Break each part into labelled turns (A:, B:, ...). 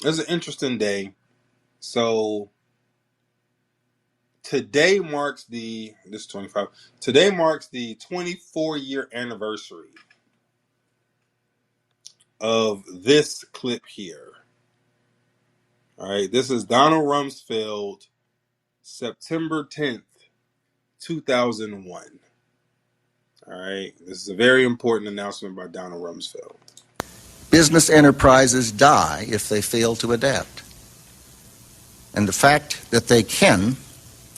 A: It's an interesting day. So today marks the this 25. Today marks the 24-year anniversary of this clip here. All right, this is Donald Rumsfeld, September 10th, 2001. All right, this is a very important announcement by Donald Rumsfeld.
B: Business enterprises die if they fail to adapt. And the fact that they can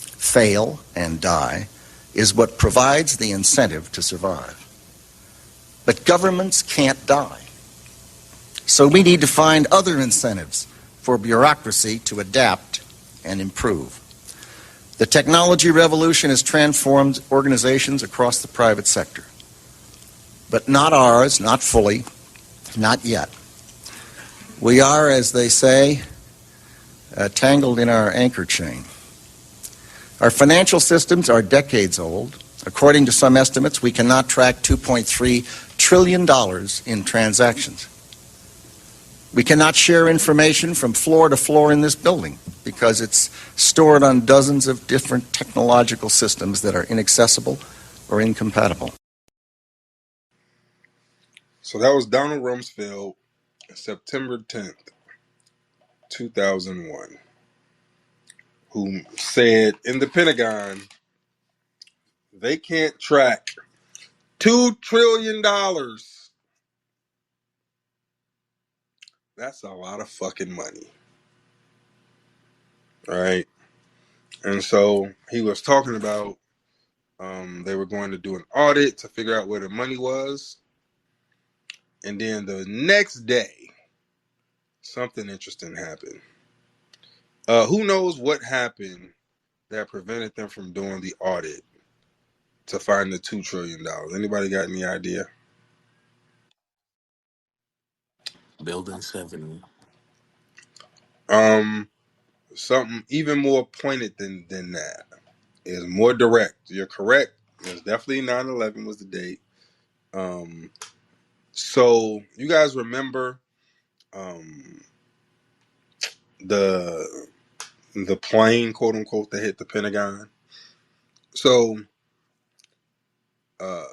B: fail and die is what provides the incentive to survive. But governments can't die. So we need to find other incentives for bureaucracy to adapt and improve. The technology revolution has transformed organizations across the private sector. But not ours, not fully, not yet. We are, as they say, tangled in our anchor chain. Our financial systems are decades old. According to some estimates, we cannot track $2.3 trillion in transactions. We cannot share information from floor to floor in this building because it's stored on dozens of different technological systems that are inaccessible or incompatible.
A: So that was Donald Rumsfeld, September 10th, 2001, who said in the Pentagon they can't track $2 trillion. That's a lot of fucking money. All right. And so he was talking about they were going to do an audit to figure out where the money was. And then the next day, something interesting happened. Who knows what happened that prevented them from doing the audit to find the $2 trillion? Anybody got any idea?
C: Building 7.
A: Um, Something even more pointed than that is more direct. You're correct. It's definitely 9/11 was the date. Um, so you guys remember um, the the plane, quote unquote, that hit the Pentagon. So uh,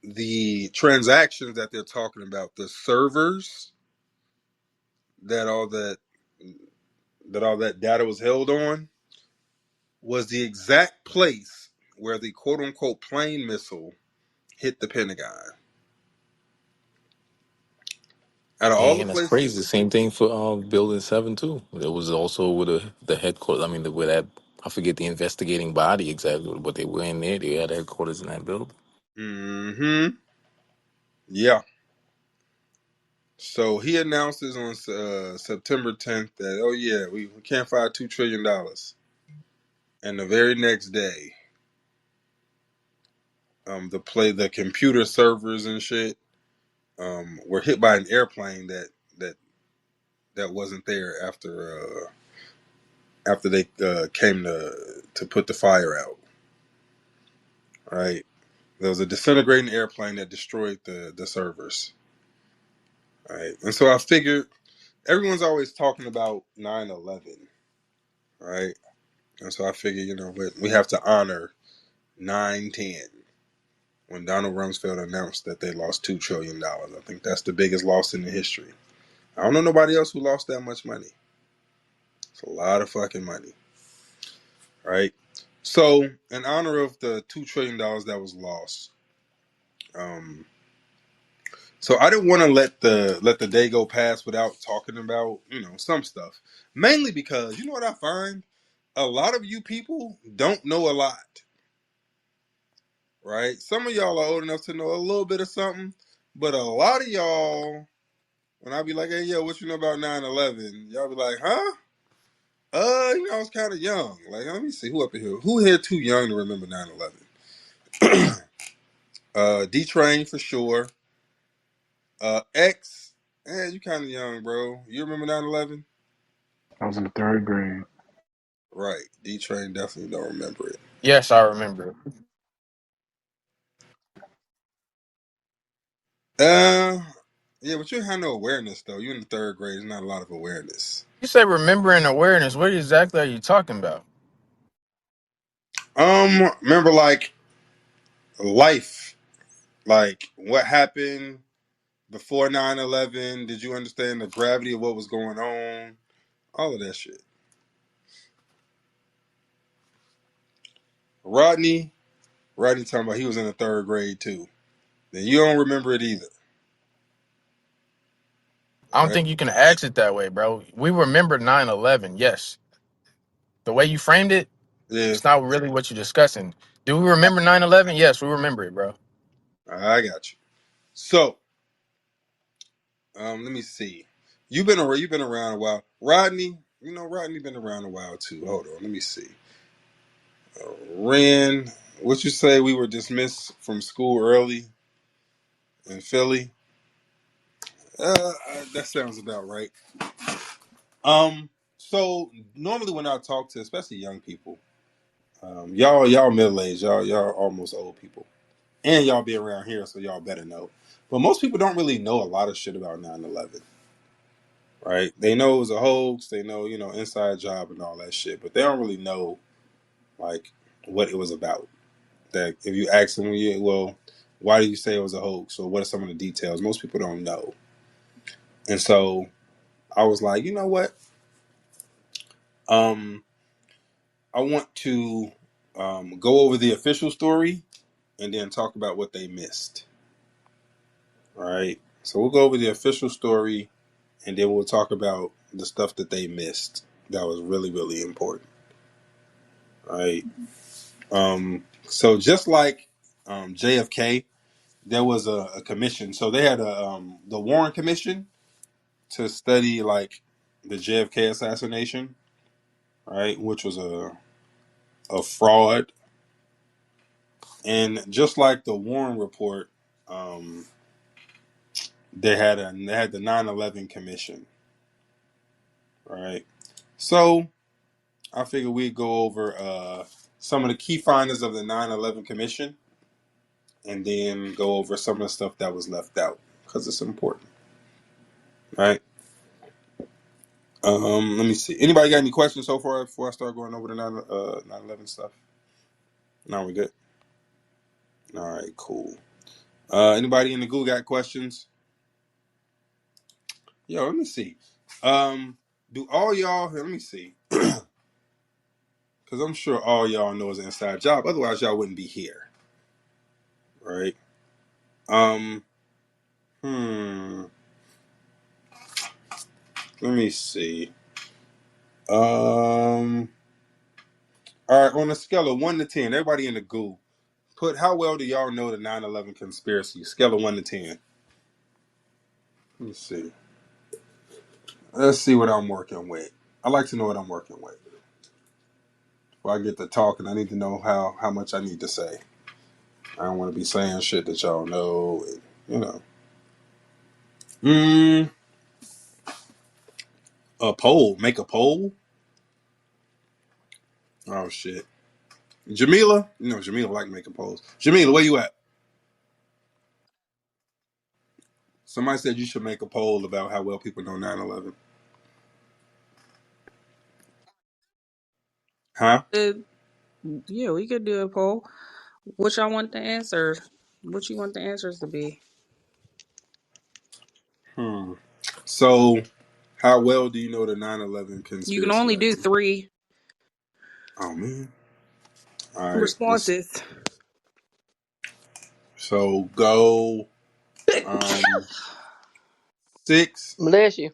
A: the transactions that they're talking about, the servers that all that data was held on, was the exact place where the quote unquote plane missile hit the Pentagon. Out of all the
C: And that's crazy.
A: places,
C: Same thing for Building 7 too. It was also with the headquarters. I mean, where that, I forget the investigating body exactly, but they were in there. They had headquarters in that building.
A: mm-hmm, yeah. So he announces on September 10th that, oh yeah, we can't find $2 trillion. And the very next day, the computer servers and shit were hit by an airplane that that wasn't there after they came to put the fire out. Right, there was a disintegrating airplane that destroyed the servers. Right, and so I figured everyone's always talking about 9/11. Right, and so I figured we have to honor 9/10 when Donald Rumsfeld announced that they lost $2 trillion. I think that's the biggest loss in the history. I don't know nobody else who lost that much money. It's a lot of fucking money, right? So, in honor of the $2 trillion that was lost, um, so I didn't want to let the day go past without talking about some stuff. Mainly because what I find, a lot of you people don't know a lot, right? Some of y'all are old enough to know a little bit of something, but a lot of y'all, when I be like, hey, yo, what you know about 9/11? Y'all be like, huh? I was kind of young. Like, let me see who up in here. Who here too young to remember 9/11? D Train for sure. X, you kind of young, bro. You remember 9/11?
D: I was in the third grade.
A: Right. D Train definitely don't remember it.
E: Yes, I remember.
A: Uh, Yeah, but you have no awareness though. You're in the third grade. There's not a lot of awareness.
E: You say remembering awareness. What exactly are you talking about?
A: Remember like life, like what happened before 9/11? Did you understand the gravity of what was going on? All of that shit. Rodney, Rodney talking about he was in the third grade too. Then you don't remember it either.
E: I
A: All
E: don't
A: right.
E: think you can ask it that way, bro. We remember 9/11. Yes. The way you framed it,
A: Yeah,
E: it's not really what you're discussing. Do we remember 9/11? Yes, we remember it, bro.
A: I got you. So, let me see. You've been around a while, Rodney. You know, Rodney been around a while too. Hold on, let me see. Ran, what you say? We were dismissed from school early in Philly. That sounds about right. So normally when I talk to, especially young people, y'all middle aged, y'all almost old people, and y'all be around here, so y'all better know. But most people don't really know a lot of shit about 9/11, right? They know it was a hoax. They know, inside job and all that shit, but they don't really know like what it was about. That if you ask them, well, why do you say it was a hoax, or what are some of the details? Most people don't know, and so I was like, you know what? Um, I want to go over the official story and then talk about what they missed. All right. So we'll go over the official story and then we'll talk about the stuff that they missed that was really, really important. All right. So just like JFK, there was a commission. So they had the Warren Commission to study like the JFK assassination, right, which was a fraud. And just like the Warren report, um, they had the 9/11 Commission, right? So I figured we'd go over some of the key findings of the 9/11 Commission, and then go over some of the stuff that was left out because it's important, right? Let me see. Anybody got any questions so far before I start going over the 9/11 stuff? No, we good. All right, cool. Anybody in the Google got questions? Yo, let me see. Do all y'all? Let me see. Because I'm sure all y'all know it's an inside job. Otherwise, y'all wouldn't be here, right? Um, hmm. Let me see. All right. On a scale of 1 to 10, everybody in the goo, put how well do y'all know the 9/11 conspiracy? Scale of 1 to 10. Let me see. Let's see what I'm working with. I like to know what I'm working with. Before I get to talking, I need to know how much I need to say. I don't want to be saying shit that y'all know. And, you know. Mm, a poll. Make a poll. Oh shit. Jamila, Jamila like making polls. Jamila, where you at? Somebody said you should make a poll about how well people know 9/11. Huh?
F: Uh, yeah, we could do a poll. What y'all want the answer? What you want the answers to be?
A: Hmm. So, how well do you know the 9/11
F: You can
A: conspiracy?
F: only
A: Like,
F: do three
A: oh man. All right. Let's.
F: responses.
A: So go. Um. Six,
G: Bless you.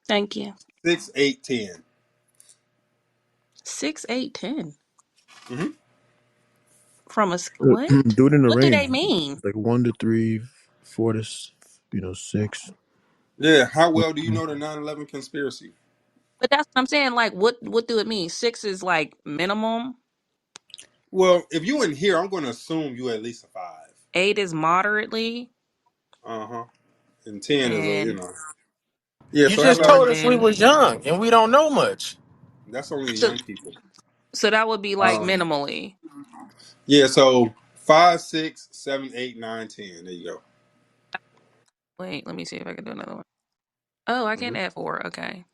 F: Thank you.
A: 6, 8, 10.
F: 6, 8, 10.
A: Mm-hmm.
F: From a what?
D: Do it in a
F: What do
D: range,
F: they mean?
D: like 1 to 3, 4 to 6.
A: Yeah. How well do you know the 9/11 conspiracy?
F: But that's what I'm saying. Like, what do it mean? 6 is like minimum.
A: Well, if you in here, I'm going to assume you at least a 5.
F: 8 is moderately,
A: Uh huh. And 10 is a
F: and
A: Yeah.
E: You
A: So how
E: just
A: about
E: told us we
F: eleven.
E: was young and we don't know much.
A: that's only the
F: So
A: young people.
F: so that would be like
A: Um.
F: minimally.
A: Yeah. So 5, 6, 7, 8, 9, 10. There you go.
F: Wait, let me see if I can do another one. Oh, I can
A: Mhm.
F: add four. Okay.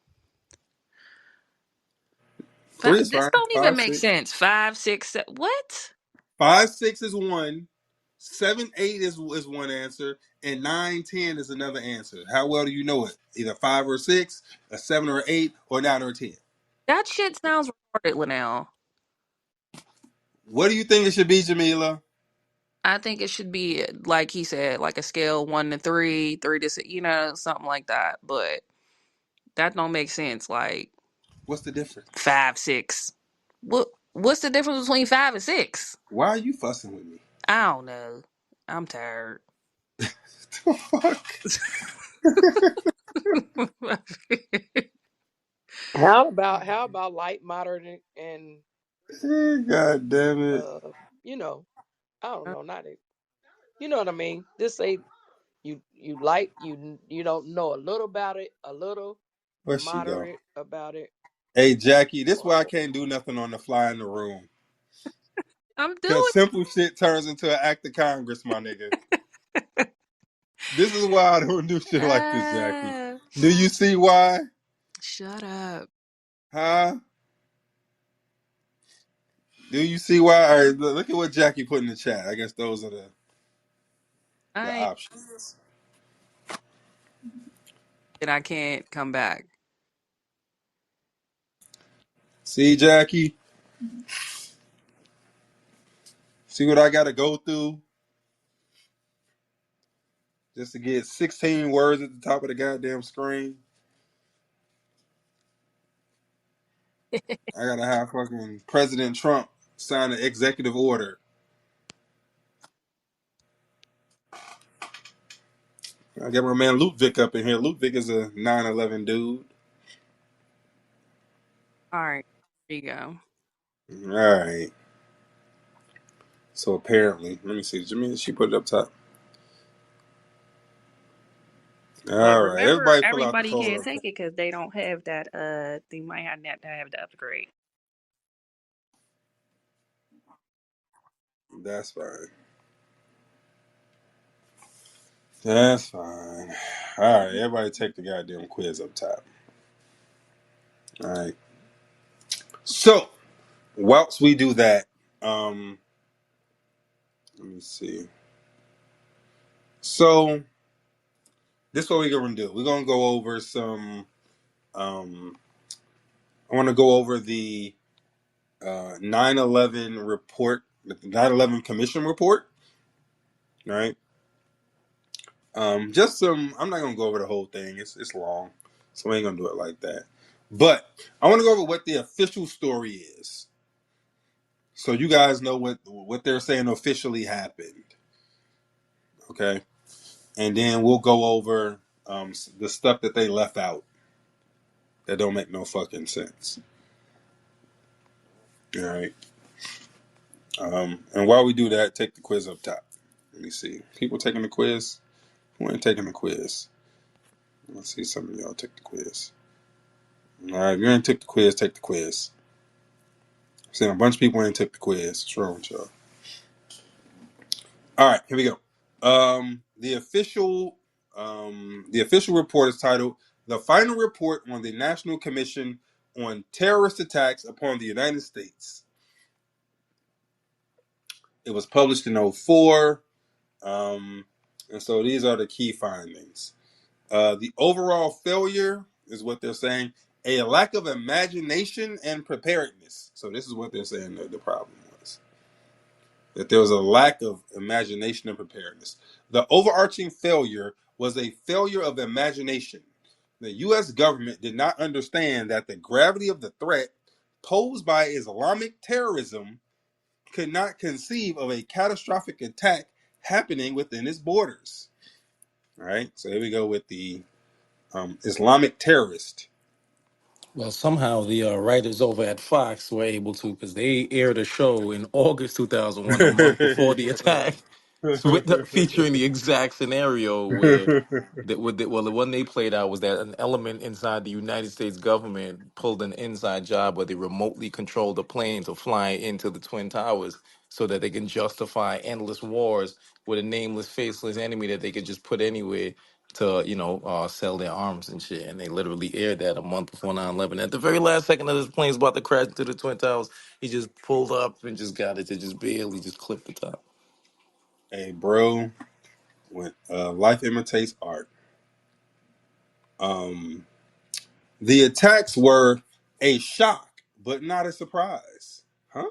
A: 3 is
F: This
A: fine.
F: don't even
A: Five,
F: make
A: 6.
F: sense. Five, six, what?
A: 5, 6 is one. 7, 8 is one answer, and 9, 10 is another answer. How well do you know it? Either 5 or 6, a 7 or 8, or 9 or 10.
F: That shit sounds retarded, Linnell.
A: What do you think it should be, Jamila?
F: I think it should be like he said, like a scale 1 to 3, 3 to 6, something like that. But that don't make sense. Like
A: What's the difference?
F: 5, 6. What's the difference between 5 and 6?
A: Why are you fussing with me?
F: I don't know. I'm tired.
A: The fuck?
G: How about light, moderate, and
A: God damn it.
G: uh, you know, I don't know, not it. You know what I mean? Just say you like you don't know a little about it, a little
A: Where'd she go?
G: moderate about it.
A: Hey, Jackie, this is why I
G: Whoa.
A: can't do nothing on the fly in the room.
F: I'm
A: Because
F: doing.
A: simple shit turns into an act of Congress, my nigga. This is why I don't do shit like this, Jackie.
F: Uh,
A: Do you see why?
F: Shut up.
A: Huh? Do you see why? All right, look at what Jackie put in the chat. I guess those are the
F: I ain't
A: options.
F: that I can't come back.
A: See, Jackie? See what I got to go through just to get 16 words at the top of the goddamn screen? I got to have fucking President Trump sign an executive order. I got my man Luke Vic up in here. Luke Vic is a 9/11 dude.
F: All right. Here you go.
A: All right. So apparently, let me see. Jimmy, she put it up top.
F: But
A: All right.
F: remember,
A: Everybody pull out the
F: everybody
A: photo
F: can't
A: up
F: take it because they don't have that. They might have to have the upgrade.
A: top. That's fine. That's fine. All right. Everybody take the goddamn quiz up top. All right. So, whilst we do that, let me see. So, this is what we're going to do. We're going to go over some, um, I want to go over the 9/11 report, the 9/11 Commission report, right? Just some. I'm not gonna go over the whole thing. It's long, so I ain't gonna do it like that. But I want to go over what the official story is, so you guys know what they're saying officially happened. Okay, and then we'll go over the stuff that they left out that don't make no fucking sense. All right. And while we do that, take the quiz up top. Let me see. People taking the quiz. Who ain't taking the quiz? Let's see some of y'all take the quiz. All right, if you ain't took the quiz, take the quiz. I'm saying a bunch of people ain't took the quiz. What's wrong with y'all? All right, here we go. The official report is titled "The Final Report on the National Commission on Terrorist Attacks upon the United States." It was published in '04, and so these are the key findings. The overall failure is what they're saying: a lack of imagination and preparedness. So this is what they're saying that the problem was. That there was a lack of imagination and preparedness. The overarching failure was a failure of imagination. The U.S. government did not understand that the gravity of the threat posed by Islamic terrorism could not conceive of a catastrophic attack happening within its borders. All right, so here we go with the Islamic terrorist.
C: Well, somehow the writers over at Fox were able to, because they aired a show in August 2001, a month before the attack, featuring the exact scenario where well, the one they played out was that an element inside the United States government pulled an inside job where they remotely controlled the plane to fly into the Twin Towers so that they can justify endless wars with a nameless, faceless enemy that they could just put anywhere. to sell their arms and shit, and they literally aired that a month before 9/11. At the very last second of this plane's about to crash into the twin towers, he just pulled up and just got it to just barely just clip the top.
A: Hey, bro, when life imitates art. Um, the attacks were a shock, but not a surprise. Huh?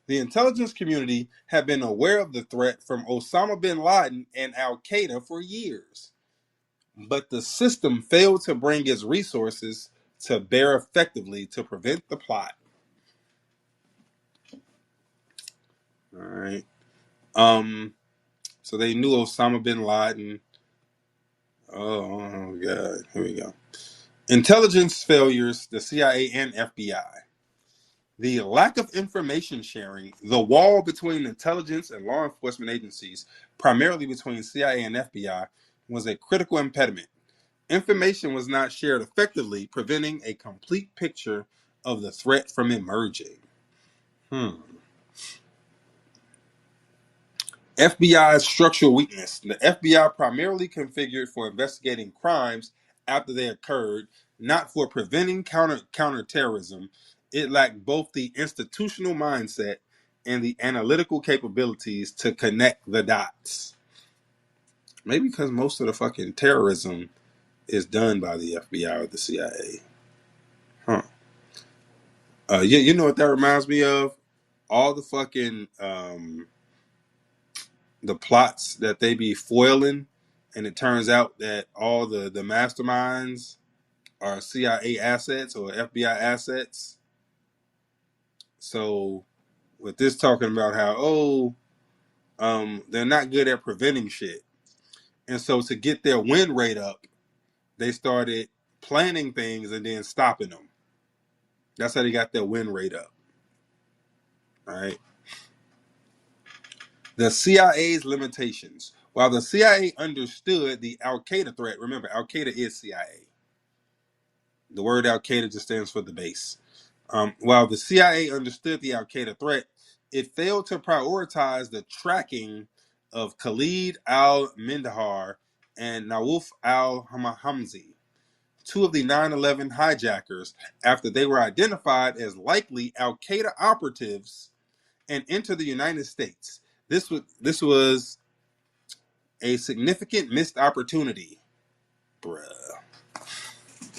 A: The intelligence community had been aware of the threat from Osama bin Laden and Al Qaeda for years, but the system failed to bring its resources to bear effectively to prevent the plot. All right. So they knew Osama bin Laden. Oh God. Here we go. Intelligence failures, the CIA and FBI. The lack of information sharing, the wall between intelligence and law enforcement agencies, primarily between CIA and FBI, was a critical impediment. Information was not shared effectively, preventing a complete picture of the threat from emerging. Hmm. FBI's structural weakness. The FBI primarily configured for investigating crimes after they occurred, not for preventing counterterrorism. It lacked both the institutional mindset and the analytical capabilities to connect the dots. Maybe because most of the fucking terrorism is done by the FBI or the CIA. Huh. You know what that reminds me of? All the fucking the plots that they be foiling, and it turns out that all the masterminds are CIA assets or FBI assets. So with this talking about how they're not good at preventing shit, and so to get their win rate up, they started planning things and then stopping them. That's how they got their win rate up. All right. The CIA's limitations. While the CIA understood the Al Qaeda threat, remember Al Qaeda is CIA. The word Al Qaeda just stands for the base. While the CIA understood the Al Qaeda threat, it failed to prioritize the tracking of Khalid al Mindahar and Nawuf al Hamzi, two of the 9/11 hijackers, after they were identified as likely Al Qaeda operatives and entered the United States. This was a significant missed opportunity, bruh.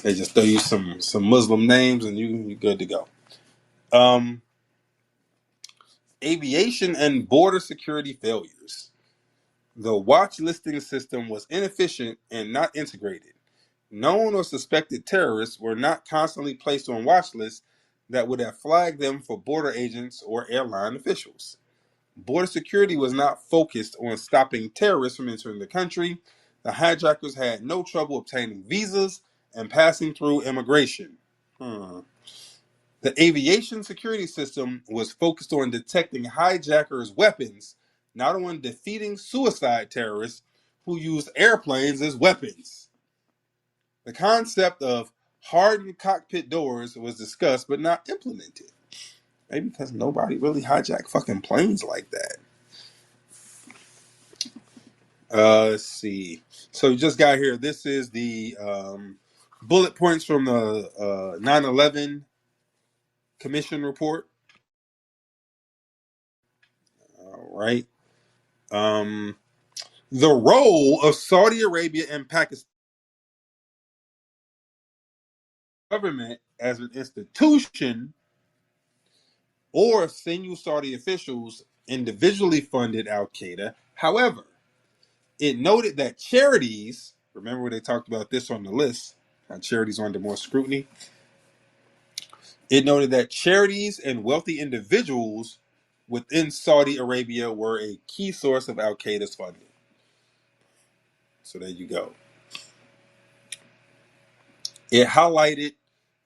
A: They just throw you some Muslim names and you good to go. Um, Aviation and border security failures. The watch listing system was inefficient and not integrated. Known or suspected terrorists were not constantly placed on watch lists that would have flagged them for border agents or airline officials. Border security was not focused on stopping terrorists from entering the country. The hijackers had no trouble obtaining visas and passing through immigration. Hmm. The aviation security system was focused on detecting hijackers' weapons, not on defeating suicide terrorists who use airplanes as weapons. The concept of hardened cockpit doors was discussed but not implemented. Maybe because nobody really hijacked fucking planes like that. Let's see. So you just got here. This is the bullet points from the 9/11 Commission report. All right. Um, the role of Saudi Arabia and Pakistan government as an institution or single Saudi officials individually funded Al Qaeda. However, it noted that charities, remember they talked about this on the list, how charities are under more scrutiny. It noted that charities and wealthy individuals within Saudi Arabia were a key source of Al Qaeda's funding. So there you go. It highlighted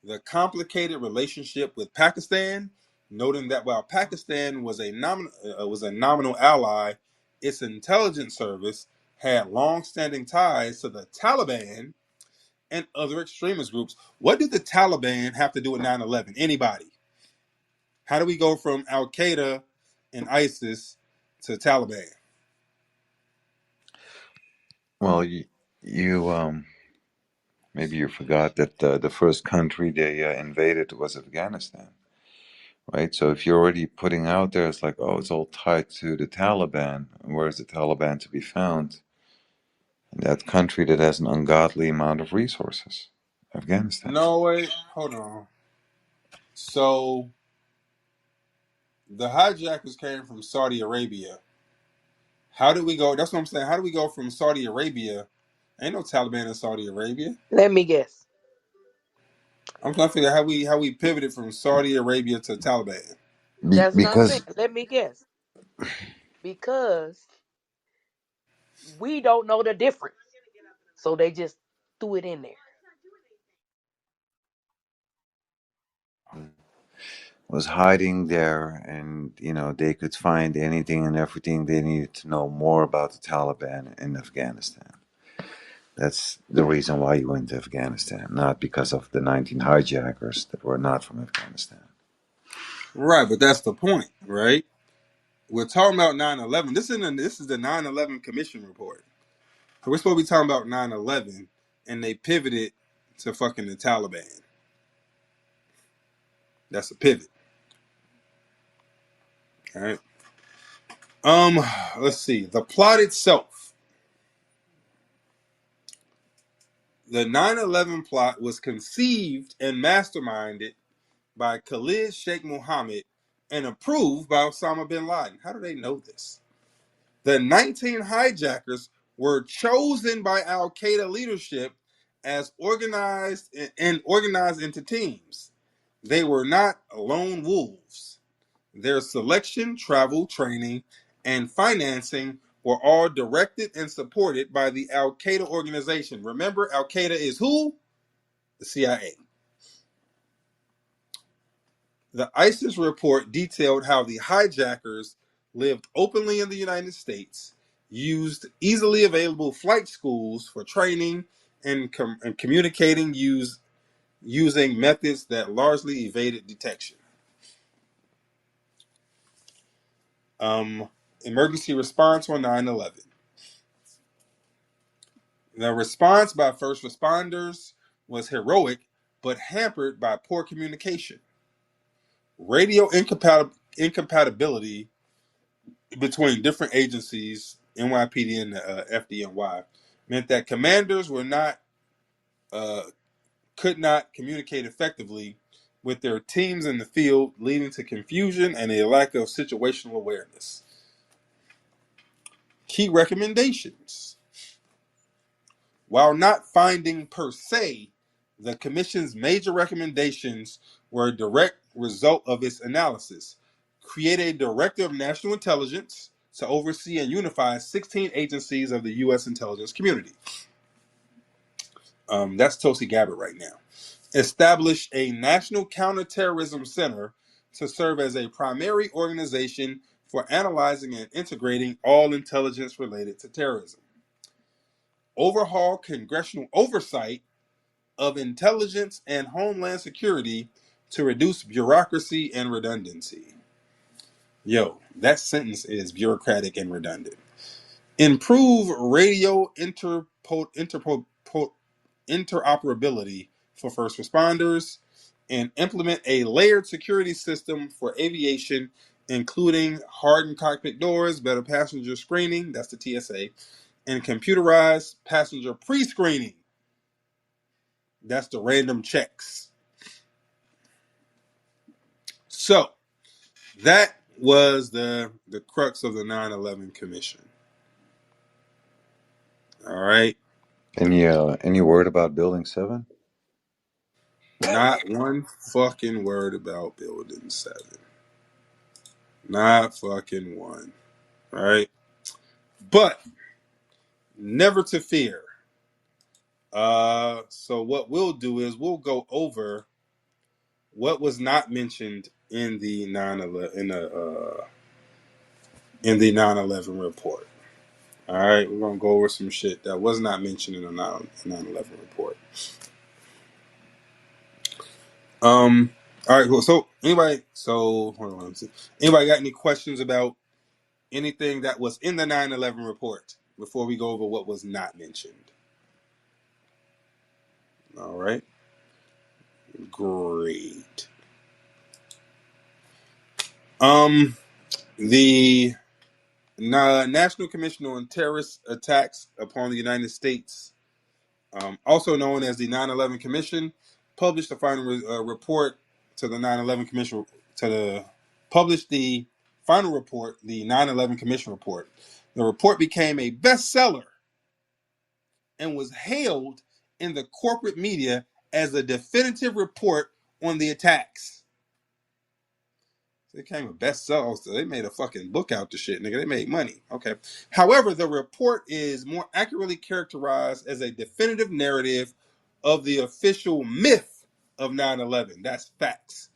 A: the complicated relationship with Pakistan, noting that while Pakistan was a nominal ally, its intelligence service had long-standing ties to the Taliban and other extremist groups. What did the Taliban have to do with 9/11? Anybody? How do we go from Al Qaeda and ISIS to Taliban?
H: Well, You maybe you forgot that the first country they invaded was Afghanistan, right? So if you're already putting out there, it's like, oh, it's all tied to the Taliban. Where is the Taliban to be found? In that country that has an ungodly amount of resources, Afghanistan.
A: No, wait, hold on. So the hijackers came from Saudi Arabia. How did we go? That's what I'm saying. How do we go from Saudi Arabia? Ain't no Taliban in Saudi Arabia.
G: Let me guess.
A: I'm trying to figure out how we pivoted from Saudi Arabia to Taliban.
G: That's what I'm saying.
H: Because
G: Let me guess. Because we don't know the difference. So they just threw it in there.
H: was hiding there, and they could find anything and everything they needed to know more about the Taliban in Afghanistan. That's the reason why you went to Afghanistan, not because of the 19 hijackers that were not from Afghanistan.
A: Right, but that's the point, right? We're talking about 9/11. This is the 9/11 Commission report. So we're supposed to be talking about 9/11, and they pivoted to fucking the Taliban. That's a pivot, all right? Um, let's see. The plot itself. The 9/11 plot was conceived and masterminded by Khalid Sheikh Mohammed and approved by Osama bin Laden. How do they know this? The 19 hijackers were chosen by Al Qaeda leadership as organized into teams. They were not lone wolves. Their selection, travel, training, and financing were all directed and supported by the Al Qaeda organization. Remember, Al Qaeda is who? The CIA. The ISIS report detailed how the hijackers lived openly in the United States, used easily available flight schools for training and communicating using methods that largely evaded detection. Um, Emergency response on 9/11. The response by first responders was heroic, but hampered by poor communication. Radio incompatibility between different agencies, NYPD and the FDNY, meant that commanders were not uh, could not communicate effectively with their teams in the field, leading to confusion and a lack of situational awareness. Key recommendations. While not finding per se, the Commission's major recommendations were a direct result of its analysis. Create a Director of National Intelligence to oversee and unify 16 agencies of the U.S. intelligence community. That's Tulsi Gabbard right now. Establish a National Counterterrorism Center to serve as a primary organization for analyzing and integrating all intelligence related to terrorism. Overhaul congressional oversight of intelligence and homeland security to reduce bureaucracy and redundancy. Yo, that sentence is bureaucratic and redundant. Improve radio interoperability for first responders and implement a layered security system for aviation, including hardened cockpit doors, better passenger screening, that's the TSA, and computerized passenger pre-screening, that's the random checks. So that was the crux of the 9/11 Commission. All right,
H: Any word about Building 7?
A: not one fucking word about Building 7. Not fucking one. All right, but never to fear. So what we'll do is we'll go over what was not mentioned in the 9/11 in the 9/11 report. All right, we're gonna go over some shit that was not mentioned in the 9/11 report. Um. All right. Cool. So anybody. So hold on. Let's see. Anybody got any questions about anything that was in the 9/11 report before we go over what was not mentioned? All right. Great. The National Commission on Terrorist Attacks upon the United States, also known as the 9/11 Commission, published the final report to the 9/11 Commission to the published the final report, the 9/11 Commission report. The report became a bestseller and was hailed in the corporate media as a definitive report on the attacks. It became a bestseller, so they made a fucking book out the shit, nigga. They made money. Okay. However, the report is more accurately characterized as a definitive narrative of the official myth of 9/11. That's facts.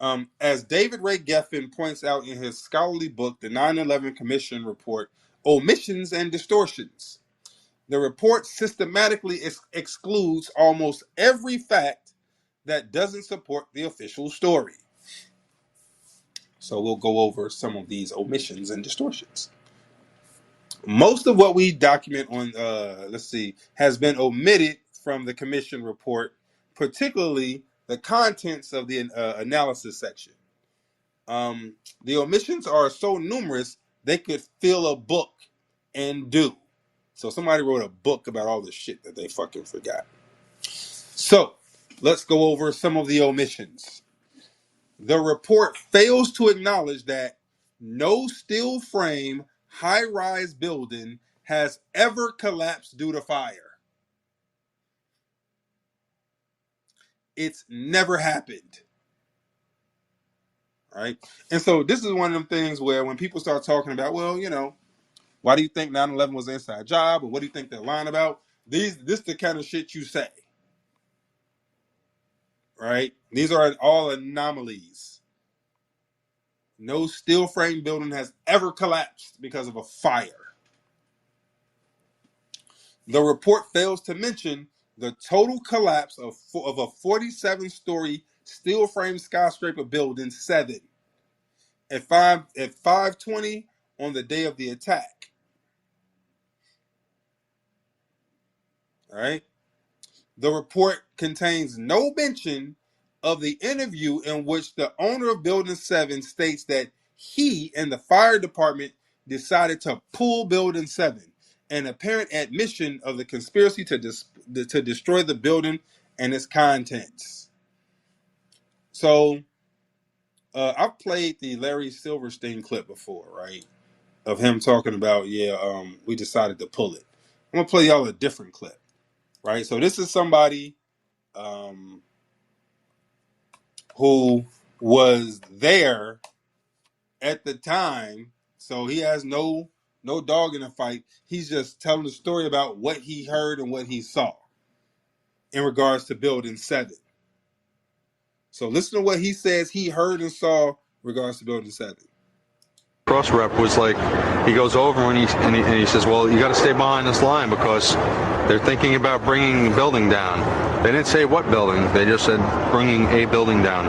A: As David Ray Geffen points out in his scholarly book, The 9/11 Commission Report, Omissions and Distortions, the report systematically excludes almost every fact that doesn't support the official story. So we'll go over some of these omissions and distortions. Most of what we document on, has been omitted from the commission report, particularly the contents of the analysis section. The omissions are so numerous they could fill a book and do. So somebody wrote a book about all the shit that they fucking forgot. So let's go over some of the omissions. The report fails to acknowledge that no steel frame high rise building has ever collapsed due to fire. It's never happened. Right? And so this is one of them things where when people start talking about, well, why do you think 9/11 was an inside job? Or what do you think they're lying about? This the kind of shit you say. Right? These are all anomalies. No steel frame building has ever collapsed because of a fire. The report fails to mention the total collapse of a 47-story steel frame skyscraper building 7 at 5:20 on the day of the attack. All right. The report contains no mention of the interview in which the owner of Building 7 states that he and the fire department decided to pull Building 7, an apparent admission of the conspiracy to destroy the building and its contents. So, I've played the Larry Silverstein clip before, right? Of him talking about, we decided to pull it. I'm going to play y'all a different clip, right? So this is somebody um, who was there at the time, so he has no dog in the fight. He's just telling the story about what he heard and what he saw in regards to Building 7. So listen to what he says he heard and saw in regards to Building 7.
I: Cross rep was like, he goes over and he says, well, you got to stay behind this line because they're thinking about bringing the building down. They didn't say what building. They just said bringing a building down.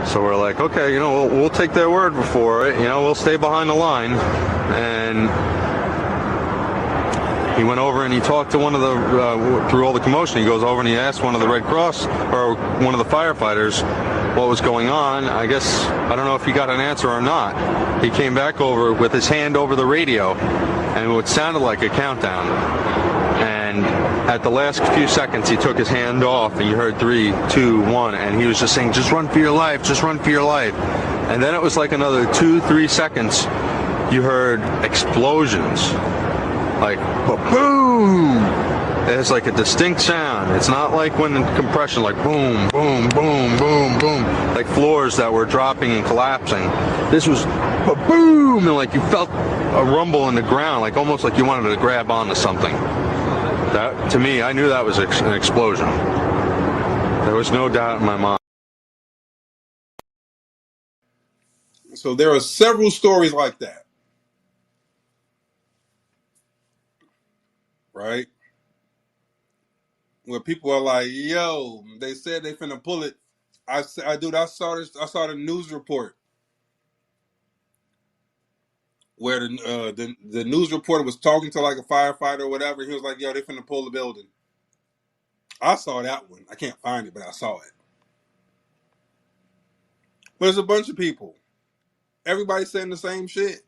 I: So we're like, okay, we'll take their word for it. We'll stay behind the line. And he went over and he talked to one of the, through all the commotion, he goes over and he asked one of the Red Cross or one of the firefighters what was going on. I guess, I don't know if he got an answer or not. He came back over with his hand over the radio and what sounded like a countdown. And at the last few seconds, he took his hand off and you heard 3, 2, 1. And he was just saying, just run for your life, just run for your life. And then it was like another 2, 3 seconds. You heard explosions. Like, boom! It's like a distinct sound. It's not like when compression, like boom, boom, boom, boom, boom, like floors that were dropping and collapsing. This was a boom, and like you felt a rumble in the ground, like almost like you wanted to grab onto something. That, to me, I knew that was an explosion. There was no doubt in my mind.
A: So there are several stories like that, right? Where people are like, "Yo, they said they finna pull it." I saw this. I saw the news report where the news reporter was talking to like a firefighter or whatever. He was like, "Yo, they finna pull the building." I saw that one. I can't find it, but I saw it. But there's a bunch of people. Everybody saying the same shit.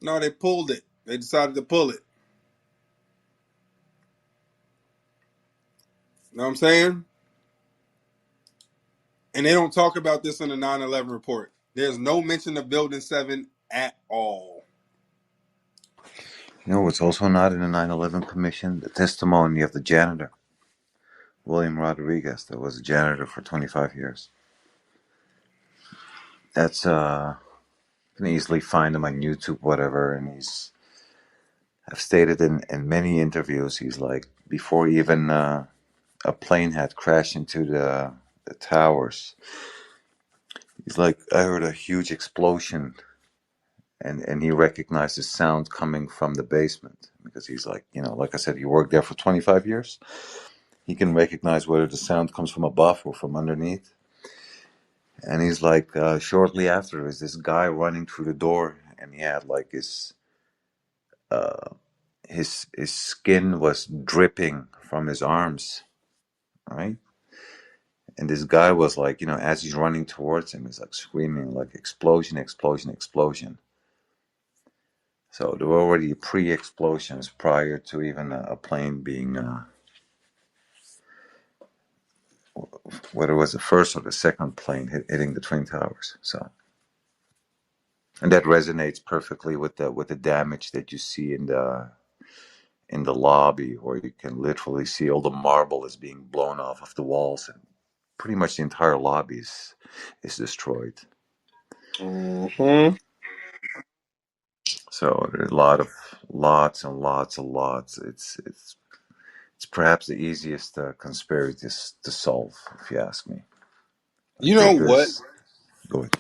A: No, they pulled it. They decided to pull it. You know what I'm saying? And they don't talk about this in the 9/11 report. There's no mention of Building 7 at all.
H: You know what's also not in the 9/11 Commission? The testimony of the janitor, William Rodriguez, that was a janitor for 25 years. That's you can easily find him on YouTube, whatever, and I've stated in many interviews, he's like, before even a plane had crashed into the towers, he's like, I heard a huge explosion, and he recognized the sound coming from the basement, because he's like, like I said, he worked there for 25 years. He can recognize whether the sound comes from above or from underneath. And he's like, shortly after, is this guy running through the door, and he had like uh, his skin was dripping from his arms, right? And this guy was like, as he's running towards him, he's like screaming like explosion, explosion, explosion. So there were already pre-explosions prior to even a plane being, whether it was the first or the second plane hitting the twin towers. So, and that resonates perfectly with the damage that you see in the lobby, where you can literally see all the marble is being blown off of the walls, and pretty much the entire lobby is destroyed.
A: Mm-hmm.
H: So there's lots and lots and lots. It's perhaps the easiest conspiracy to solve, if you ask me.
A: You
H: Like
A: know what?
H: there's go ahead.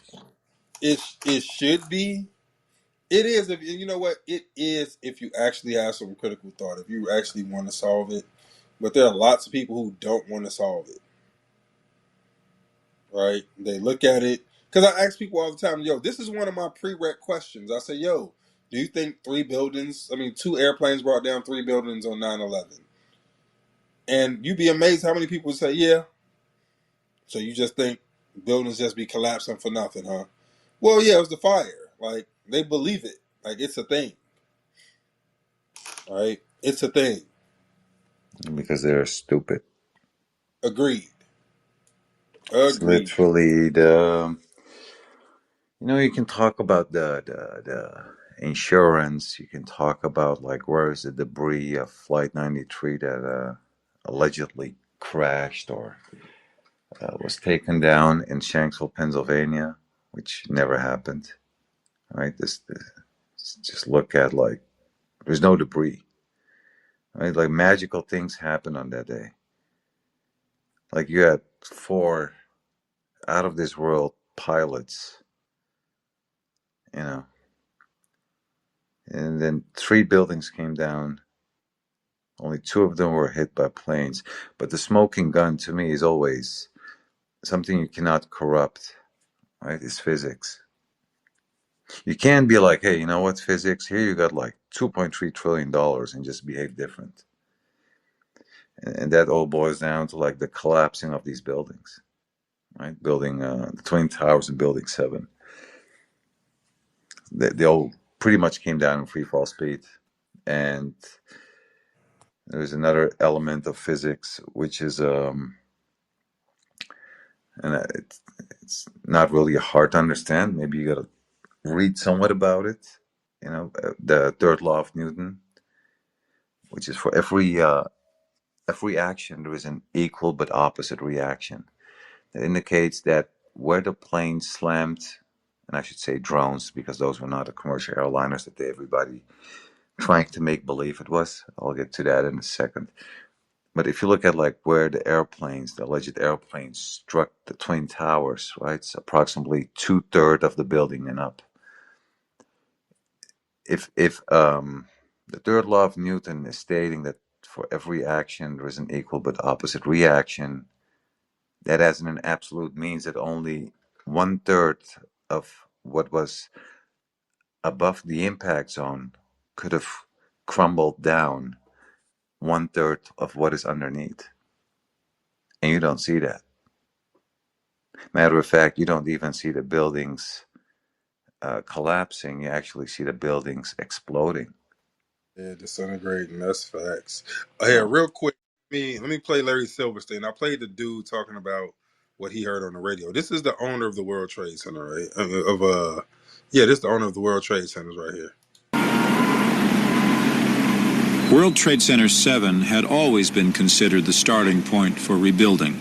A: It should be. It is. If you know what it is, if you actually have some critical thought, if you actually want to solve it. But there are lots of people who don't want to solve it. Right? They look at it because I ask people all the time, "Yo, this is one of my prereq questions." I say, "Yo, do you think two airplanes brought down 3 buildings on 9/11?" And you'd be amazed how many people say, "Yeah." So you just think buildings just be collapsing for nothing, huh? Well, yeah, it was the fire. Like they believe it. Like it's a thing, right? It's a thing.
H: Because they're stupid.
A: Agreed.
H: It's
A: Agreed.
H: literally you can talk about the insurance. You can talk about like where is the debris of Flight 93 that allegedly crashed or was taken down in Shanksville, Pennsylvania, which never happened. Right? This just look at like there's no debris. Right? Like magical things happen on that day. Like you had 4 out of this world pilots, you know, and then 3 buildings came down. Only 2 of them were hit by planes. But the smoking gun to me is always something you cannot corrupt, right? It's physics. You can't be like, hey, you know what, physics? Here you got like $2.3 trillion and just behave different. And that all boils down to like the collapsing of these buildings, right? Building the Twin Towers and Building 7. They all pretty much came down in free fall speed. And there's another element of physics, which is, and it's not really hard to understand. Maybe you got to read somewhat about it. The third law of Newton, which is for every action there is an equal but opposite reaction. That indicates that where the plane slammed, and I should say drones, because those were not the commercial airliners that everybody trying to make believe it was. I'll get to that in a second. But if you look at like where the alleged airplanes struck the Twin Towers, right? It's approximately 2/3 of the building and up. If the third law of Newton is stating that for every action there is an equal but opposite reaction, that as in an absolute means that only 1/3 of what was above the impact zone could have crumbled down 1/3 of what is underneath. And you don't see that. Matter of fact, you don't even see the buildings collapsing. You actually see the buildings exploding.
A: Yeah, disintegrating. That's facts. Here,
H: So
A: real quick, let me play Larry Silverstein. I played the dude talking about what he heard on the radio. This is the owner of the World Trade Center, right? Yeah, this is the owner of the World Trade Centers right here.
J: World Trade Center 7 had always been considered the starting point for rebuilding.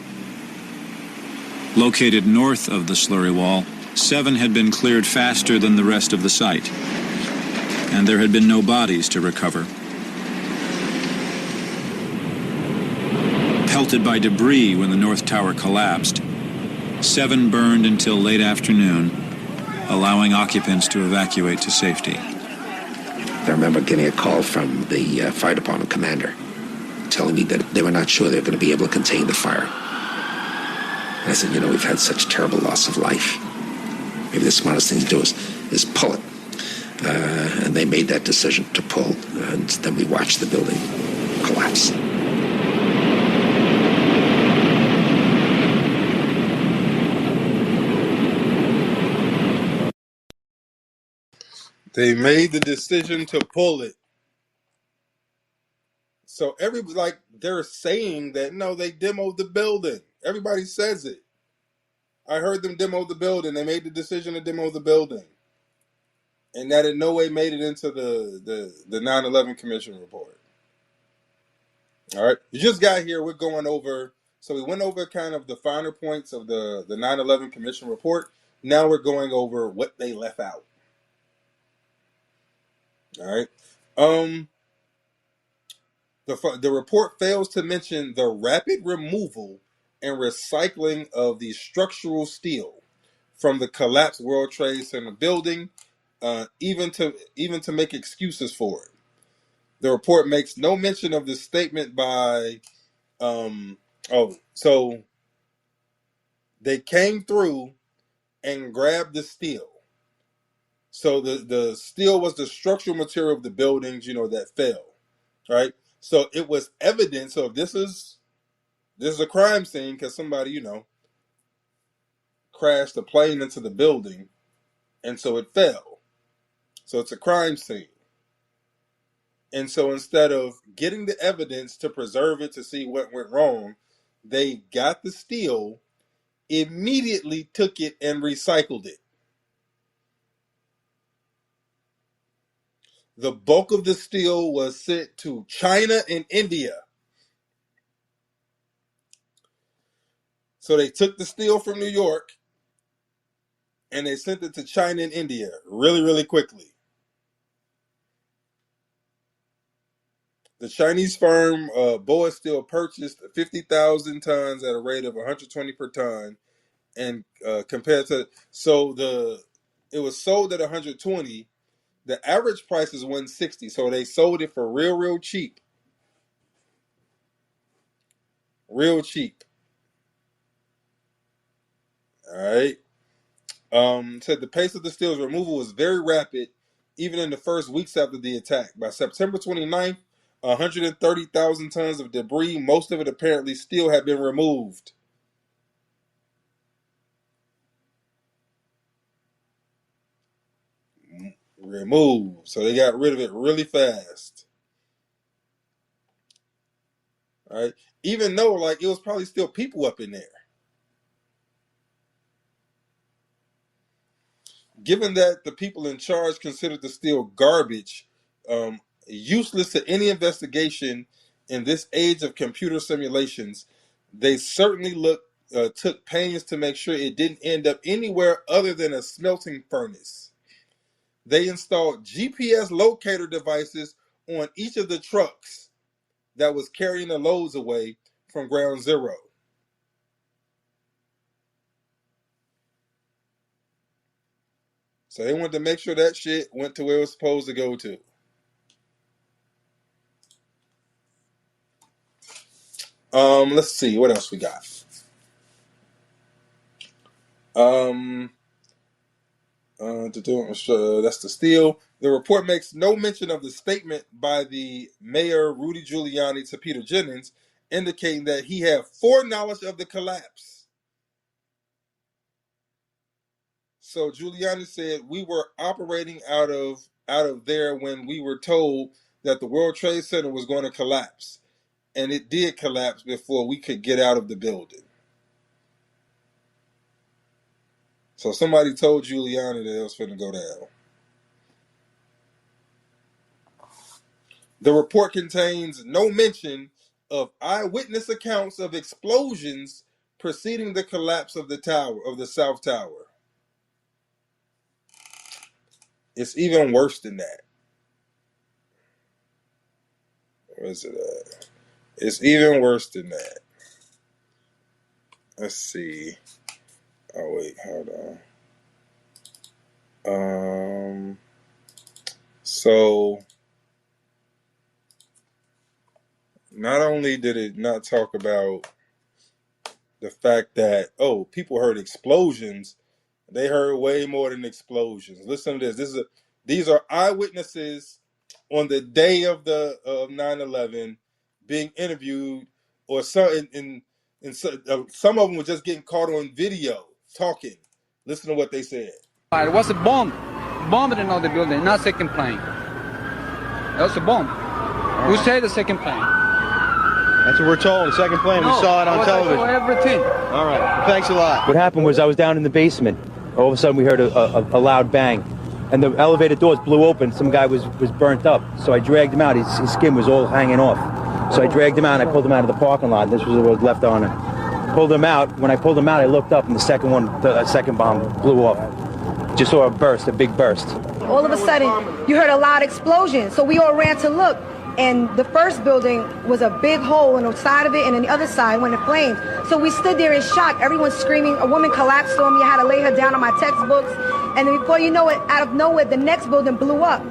J: Located north of the slurry wall, 7 had been cleared faster than the rest of the site, and there had been no bodies to recover. Pelted by debris when the North Tower collapsed, 7 burned until late afternoon, allowing occupants to evacuate to safety.
K: I remember getting a call from the fire department commander telling me that they were not sure they were going to be able to contain the fire. And I said, we've had such terrible loss of life. Maybe the smartest thing to do is pull it. And they made that decision to pull, and then we watched the building collapse.
A: They made the decision to pull it. So they're saying that no, they demoed the building. Everybody says it. I heard them demo the building. They made the decision to demo the building, and that in no way made it into the 9/11 Commission report. All right, you just got here. We're going over. So we went over kind of the finer points of the 9/11 Commission report. Now we're going over what they left out. All right. The report fails to mention the rapid removal and recycling of the structural steel from the collapsed World Trade Center building, even to make excuses for it. The report makes no mention of the statement by so they came through and grabbed the steel. So the steel was the structural material of the buildings, that fell, right? So it was evidence. So if this is a crime scene because somebody, crashed a plane into the building, and so it fell. So it's a crime scene. And so instead of getting the evidence to preserve it to see what went wrong, they got the steel, immediately took it and recycled it. The bulk of the steel was sent to China and India. So they took the steel from New York and they sent it to China and India really, really quickly. The Chinese firm Boa Steel purchased 50,000 tons at a rate of 120 per ton, and compared to it was sold at 120. The average price is 160, so they sold it for real, real cheap, real cheap. All right. Said the pace of the steel's removal was very rapid, even in the first weeks after the attack. By September 29th, 130,000 tons of debris, most of it apparently steel, had been removed. So they got rid of it really fast. All right. Even though it was probably still people up in there. Given that the people in charge considered the steel garbage, useless to any investigation in this age of computer simulations, they certainly took pains to make sure it didn't end up anywhere other than a smelting furnace. They installed GPS locator devices on each of the trucks that was carrying the loads away from ground zero. So they wanted to make sure that shit went to where it was supposed to go to. Let's see what else we got. That's the steel. The report makes no mention of the statement by the mayor Rudy Giuliani to Peter Jennings, indicating that he had foreknowledge of the collapse. So Giuliani said we were operating out of there when we were told that the World Trade Center was going to collapse, and it did collapse before we could get out of the building. So somebody told Giuliani that it was going to go down. The report contains no mention of eyewitness accounts of explosions preceding the collapse of the tower, of the South Tower. It's even worse than that. Where is it at? It's even worse than that. Let's see. Oh wait, hold on. So not only did it not talk about the fact that people heard explosions, they heard way more than explosions. Listen to this. These are eyewitnesses on the day of the of 9/11 being interviewed, or some of them were just getting caught on video talking. Listen to what they said.
L: It was a bomb. Bombed another building, not second plane. It was a bomb. Who said the second plane?
M: That's what we're told. The second plane.
L: No,
M: we saw it on television.
L: I saw everything.
M: All right. Well, thanks a lot.
N: What happened was I was down in the basement. All of a sudden we heard a loud bang. And the elevator doors blew open. Some guy was burnt up. So I dragged him out. His skin was all hanging off. So I dragged him out and I pulled him out of the parking lot. This was what was left on it. Pulled him out. When I pulled him out, I looked up and the second bomb blew off. Just saw a big burst.
O: All of a sudden, you heard a loud explosion. So we all ran to look. And the first building was a big hole on the side of it, and on the other side went in flames. So we stood there in shock. Everyone screaming. A woman collapsed on me. I had to lay her down on my textbooks. And then before you know it, out of nowhere, the next building blew up.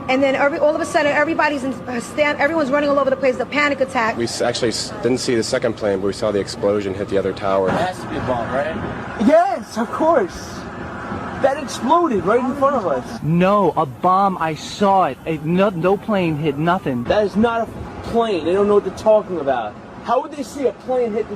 O: And then all of a sudden, everyone's running all over the place. The panic attack.
P: We actually didn't see the second plane, but we saw the explosion hit the other tower.
Q: It has to be a bomb, right? Yes, of course. That exploded right in front of us.
R: No, a bomb. I saw it. No plane hit nothing.
Q: That is not a plane. They don't know what they're talking about. How would they see a plane hit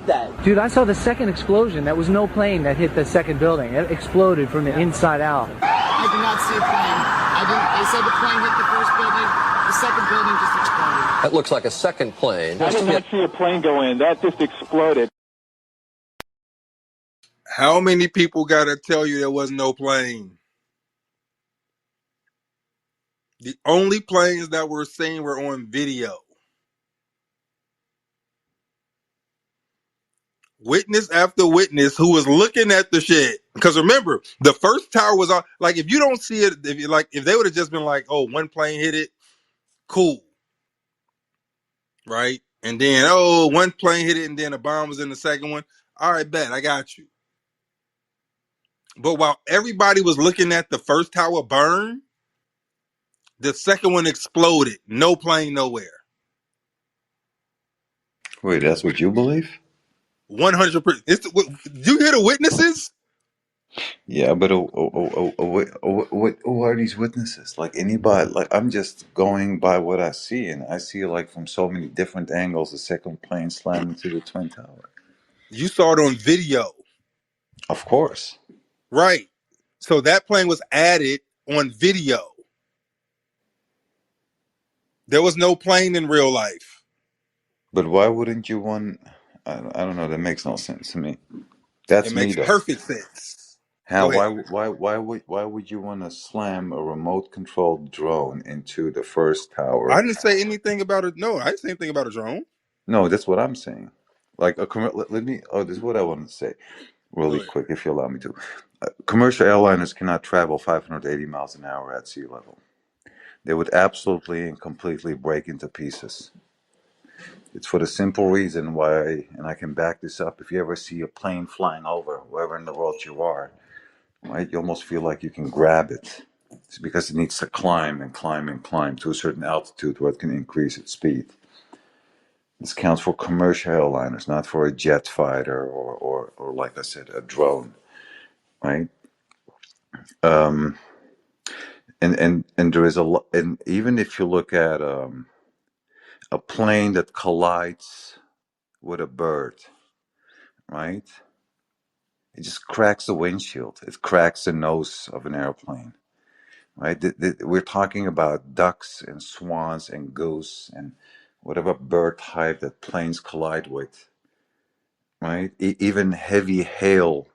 Q: that?
R: Dude, I saw the second explosion. That was no plane that hit the second building. It exploded from the inside out.
S: I did not see a plane. They said the plane hit the first building. The second building just exploded.
T: That looks like a second plane.
U: I did not see a plane go in. That just exploded.
A: How many people got to tell you there was no plane? The only planes that were seen were on video. Witness after witness who was looking at the shit. Because remember, the first tower was on. Like, if you don't see it, if they would have just been like, "Oh, one plane hit it," cool, right? And then, one plane hit it, and then a bomb was in the second one. All right, bet, I got you. But while everybody was looking at the first tower burn, the second one exploded. No plane, nowhere.
H: Wait, that's what you believe?
A: 100%. You hear the witnesses?
H: Yeah, but who are these witnesses? Like anybody? Like I'm just going by what I see, and I see like from so many different angles. The second plane slammed into the twin tower.
A: You saw it on video,
H: of course.
A: Right. So that plane was added on video. There was no plane in real life.
H: But why wouldn't you want? I don't know. That makes no sense to me. That's
A: it
H: me
A: makes
H: though.
A: Perfect sense.
H: How? Why would you want to slam a remote controlled drone into the first tower?
A: I didn't say anything about it. No, I didn't say anything about a drone.
H: No, that's what I'm saying. Like let me. Oh, this is what I wanted to say, really quick, if you allow me to. Commercial airliners cannot travel 580 miles an hour at sea level. They would absolutely and completely break into pieces. It's for the simple reason why, and I can back this up. If you ever see a plane flying over wherever in the world you are, right, you almost feel like you can grab it. It's because it needs to climb and climb and climb to a certain altitude where it can increase its speed. This counts for commercial airliners, not for a jet fighter or like I said, a drone, right? And there is a lot, and even if you look at a plane that collides with a bird, right? It just cracks the windshield. It cracks the nose of an airplane, right? We're talking about ducks and swans and goose and whatever bird type that planes collide with, right? Even heavy hail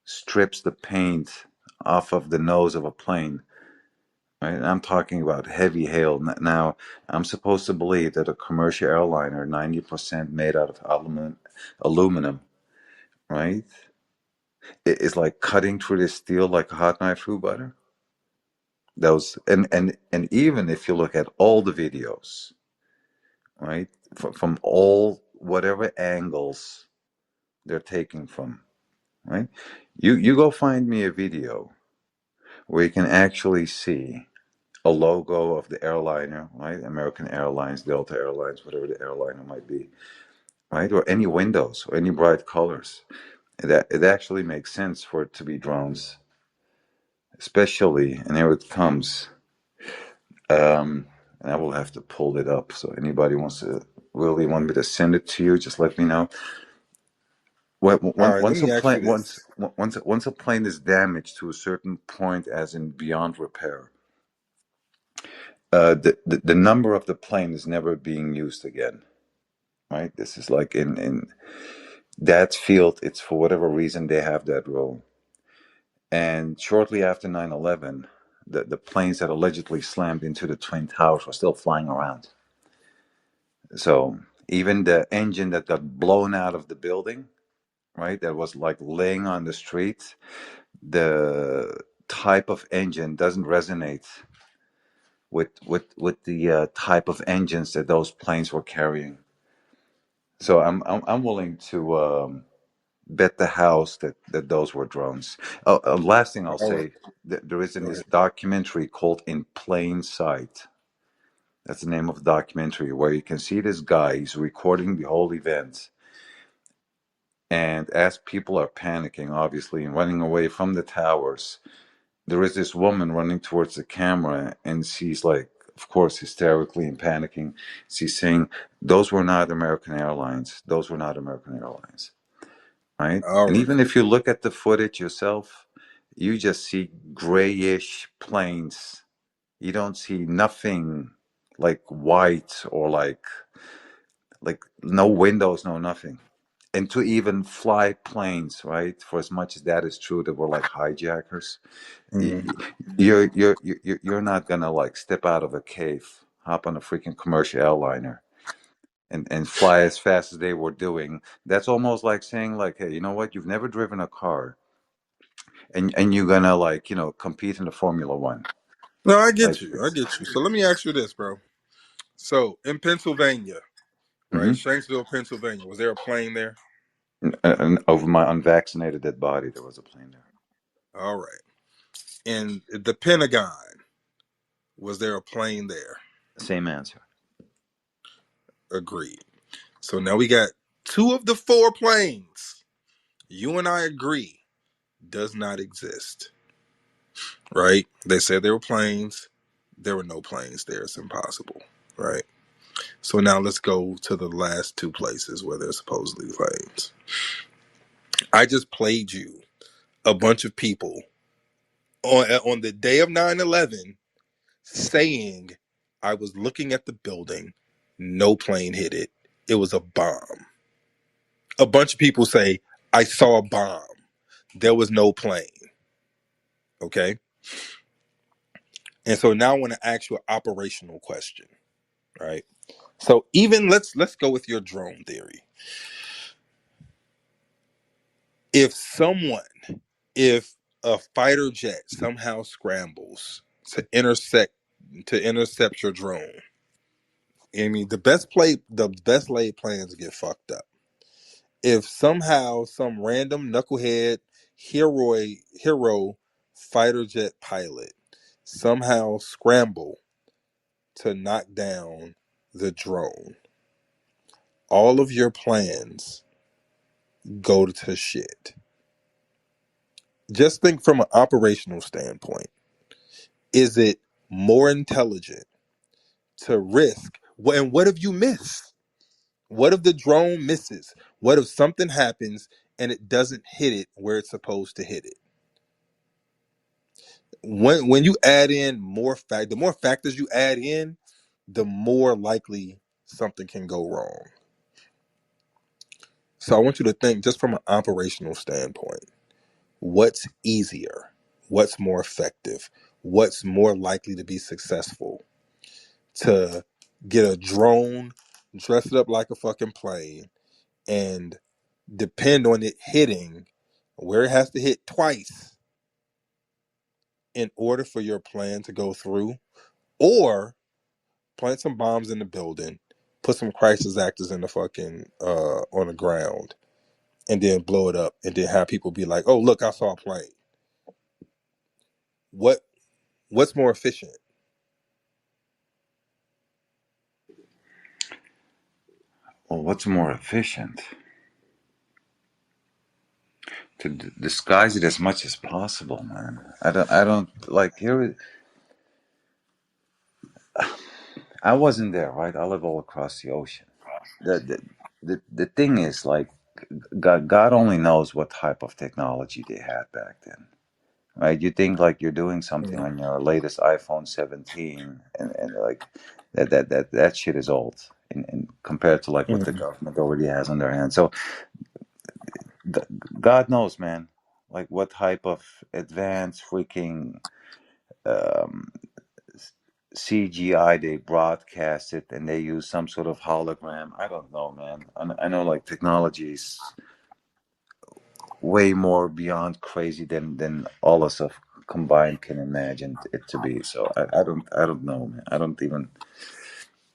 H: strips the paint off of the nose of a plane, right? I'm talking about heavy hail. Now, I'm supposed to believe that a commercial airliner, 90% made out of aluminum, right? It's like cutting through the steel like a hot knife through butter. Those and even if you look at all the videos, right, from all whatever angles they're taking from, right, you go find me a video where you can actually see a logo of the airliner, right, American Airlines, Delta Airlines, whatever the airliner might be, right, or any windows or any bright colors. It actually makes sense for it to be drones, especially, and here it comes. And I will have to pull it up. So anybody wants to really want me to send it to you, just let me know.
A: All right, let
H: Once a
A: me ask
H: plane
A: you this.
H: once a plane is damaged to a certain point, as in beyond repair, the number of the plane is never being used again. Right? This is like in that field. It's for whatever reason they have that rule. And shortly after 9/11, the planes that allegedly slammed into the Twin Towers were still flying around. So even the engine that got blown out of the building, right, that was like laying on the street, the type of engine doesn't resonate with the type of engines that those planes were carrying. So I'm willing to bet the house that those were drones. Oh, last thing I'll
A: All right,
H: say, there is in
A: go
H: this
A: ahead.
H: documentary called "In Plain Sight." That's the name of the documentary, where you can see this guy. He's recording the whole event. And as people are panicking, obviously, and running away from the towers, there is this woman running towards the camera, and she's like, of course, hysterically and panicking. She's saying, "Those were not American Airlines. Those were not American Airlines." Right?
A: All
H: And
A: right.
H: even if you look at the footage yourself, you just see grayish planes. You don't see nothing like white or like no windows, no nothing. And to even fly planes, right? For as much as that is true, that we're like hijackers.
A: Mhm.
H: You're not gonna like step out of a cave, hop on a freaking commercial airliner, and fly as fast as they were doing. That's almost like saying like, hey, you know what? You've never driven a car, and you're gonna like compete in the Formula One.
A: No, I
H: Like,
A: get you. I get you. So let me ask you this, bro. So in Pennsylvania, right?
H: mm-hmm.
A: Shanksville, Pennsylvania. Was there a plane there?
H: And over my unvaccinated dead body, there was a plane there.
A: All right. In the Pentagon, was there a plane there?
H: Same answer.
A: Agreed. So now we got two of the four planes. You and I agree does not exist, right? They said there were planes. There were no planes there. It's impossible, right? So now let's go to the last two places where there's supposedly planes. I just played you a bunch of people on the day of 9/11 saying I was looking at the building, no plane hit it. It was a bomb. A bunch of people say I saw a bomb. There was no plane. Okay? And so now I want to ask you an operational question, right? So even let's go with your drone theory. If someone, if a fighter jet somehow scrambles to intercept your drone, I mean the best laid plans get fucked up. If somehow some random knucklehead hero fighter jet pilot somehow scramble to knock down the drone, all of your plans go to shit. Just think from an operational standpoint. Is it more intelligent to risk? And what if you miss? What if the drone misses? What if something happens and it doesn't hit it where it's supposed to hit it? When you add in the more factors you add in, the more likely something can go wrong. So I want you to think just from an operational standpoint. What's easier? What's more effective? What's more likely to be successful? To get a drone, dress it up like a fucking plane, and depend on it hitting where it has to hit twice in order for your plan to go through, or plant some bombs in the building, put some crisis actors in the fucking on the ground, and then blow it up, and then have people be like, "Oh, look, I saw a plane." What what's more efficient?
H: Well, what's more efficient? To disguise it as much as possible, man. I don't like here. I wasn't there, right? I live all across the ocean. The thing is, like, God only knows what type of technology they had back then, right? You think like you're doing something on your latest iPhone 17, and like that shit is old, and compared to like what the
A: Mhm.
H: government already has on their hands. So G- God knows, man, like what type of advanced freaking um, CGI they broadcast it, and they use some sort of hologram. I don't know, man. I know like technology is way more beyond crazy than all of us combined can imagine it to be. So I don't know, man. I don't even.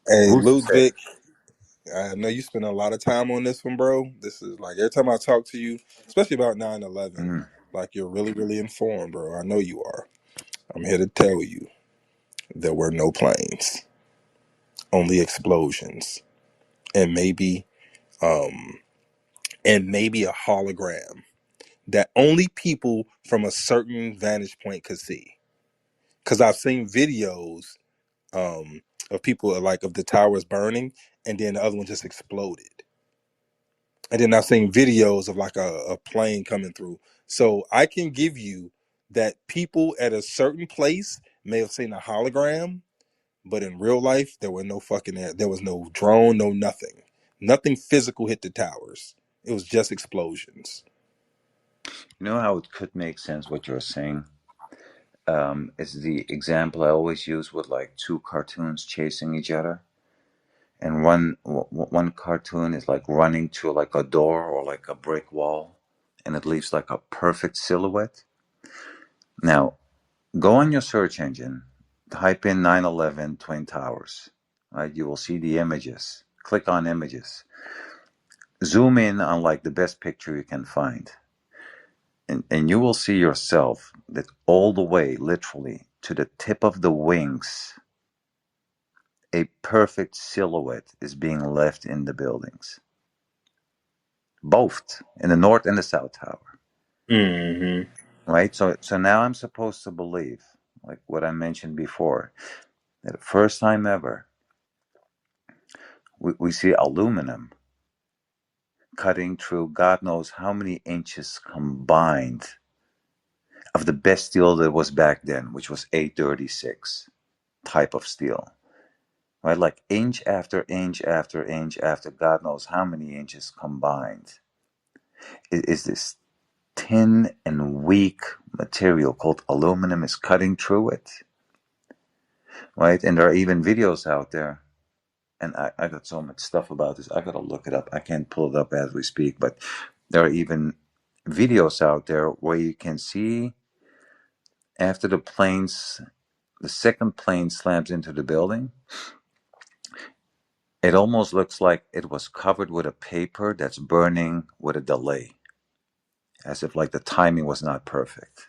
A: Hey,
H: Who's to say?
A: Ludwig, I know you spend a lot of time on this one, bro. This is like every time I talk to you, especially about 9/11,
H: Mm.
A: like you're really, really informed, bro. I know you are. I'm here to tell you there were no planes, only explosions, and um, maybe a hologram that only people from a certain vantage point could see. Because I've seen videos um, of people like of the towers burning, and then the other one just exploded. And then I've seen videos of like a plane coming through. So I can give you that people at a certain place may have seen a hologram, but in real life there were no fucking there was no drone, no nothing. Nothing physical hit the towers. It was just explosions.
H: You know how it could make sense what you're saying? Is the example I always use with like two cartoons chasing each other, and one cartoon is like running to like a door or like a brick wall, and it leaves like a perfect silhouette. Now go on your search engine, type in 9/11 Twin Towers, right? You will see the images. Click on images, zoom in on like the best picture you can find, and you will see yourself that all the way literally to the tip of the wings, a perfect silhouette is being left in the buildings, both in the north and the south tower,
A: Mm-hmm.
H: right? So now I'm supposed to believe, like what I mentioned before, that the first time ever we see aluminum cutting through God knows how many inches combined of the best steel that was back then, which was 836 type of steel, right? Like inch after inch after inch after God knows how many inches combined is this thin and weak material called aluminum is cutting through it, right? And there are even videos out there, and I got so much stuff about this. I gotta look it up. I can't pull it up as we speak, but there are even videos out there where you can see after the second plane slams into the building, it almost looks like it was covered with a paper that's burning with a delay, as if like the timing was not perfect.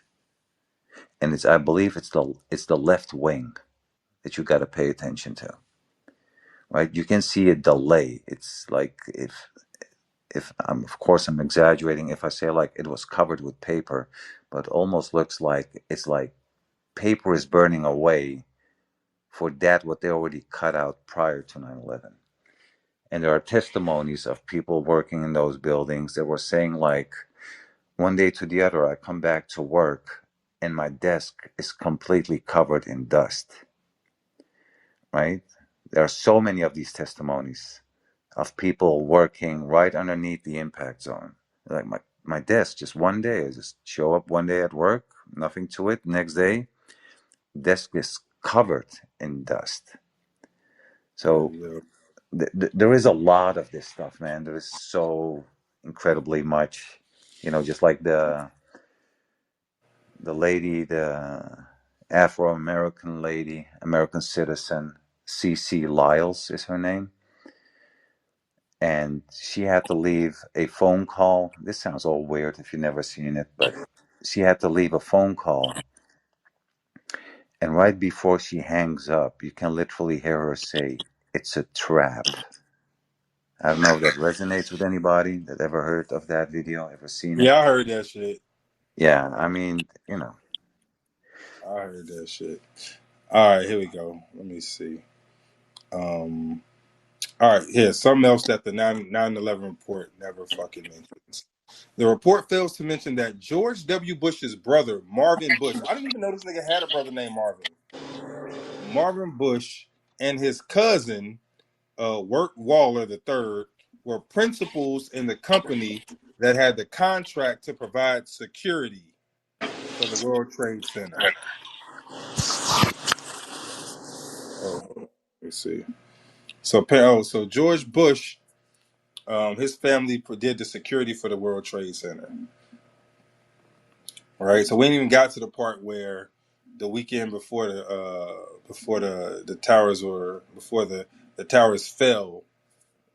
H: And I believe it's the left wing that you got to pay attention to, right? You can see a delay. It's like if I'm of course I'm exaggerating if I say like it was covered with paper, but almost looks like it's like paper is burning away for that what they already cut out prior to 9/11. And there are testimonies of people working in those buildings that were saying, like, one day to the other, I come back to work and my desk is completely covered in dust, right? There are so many of these testimonies of people working right underneath the impact zone. Like my desk, just one day, I just show up one day at work, nothing to it. Next day, desk is covered in dust. So
A: Yeah.
H: there is a lot of this stuff, man. There is so incredibly much, just like the lady, the Afro-American lady, American citizen, C.C. Lyles is her name. And she had to leave a phone call. This sounds all weird if you've never seen it, but she had to leave a phone call. And right before she hangs up, you can literally hear her say, "It's a trap." I don't know if that resonates with anybody that ever heard of that video, ever seen it.
A: Yeah, I heard that shit.
H: Yeah, I mean.
A: I heard that shit. All right, here we go. Let me see. Um, all right, here's something else that the 9/11 report never fucking mentions. The report fails to mention that George W. Bush's brother, Marvin Bush, I didn't even know this nigga had a brother named Marvin. Marvin Bush and his cousin, Wirt Waller III, were principals in the company that had the contract to provide security for the World Trade Center. Oh, let me see. So George Bush, his family did the security for the World Trade Center. All right, so we ain't even got to the part where the weekend before the towers were before the towers fell,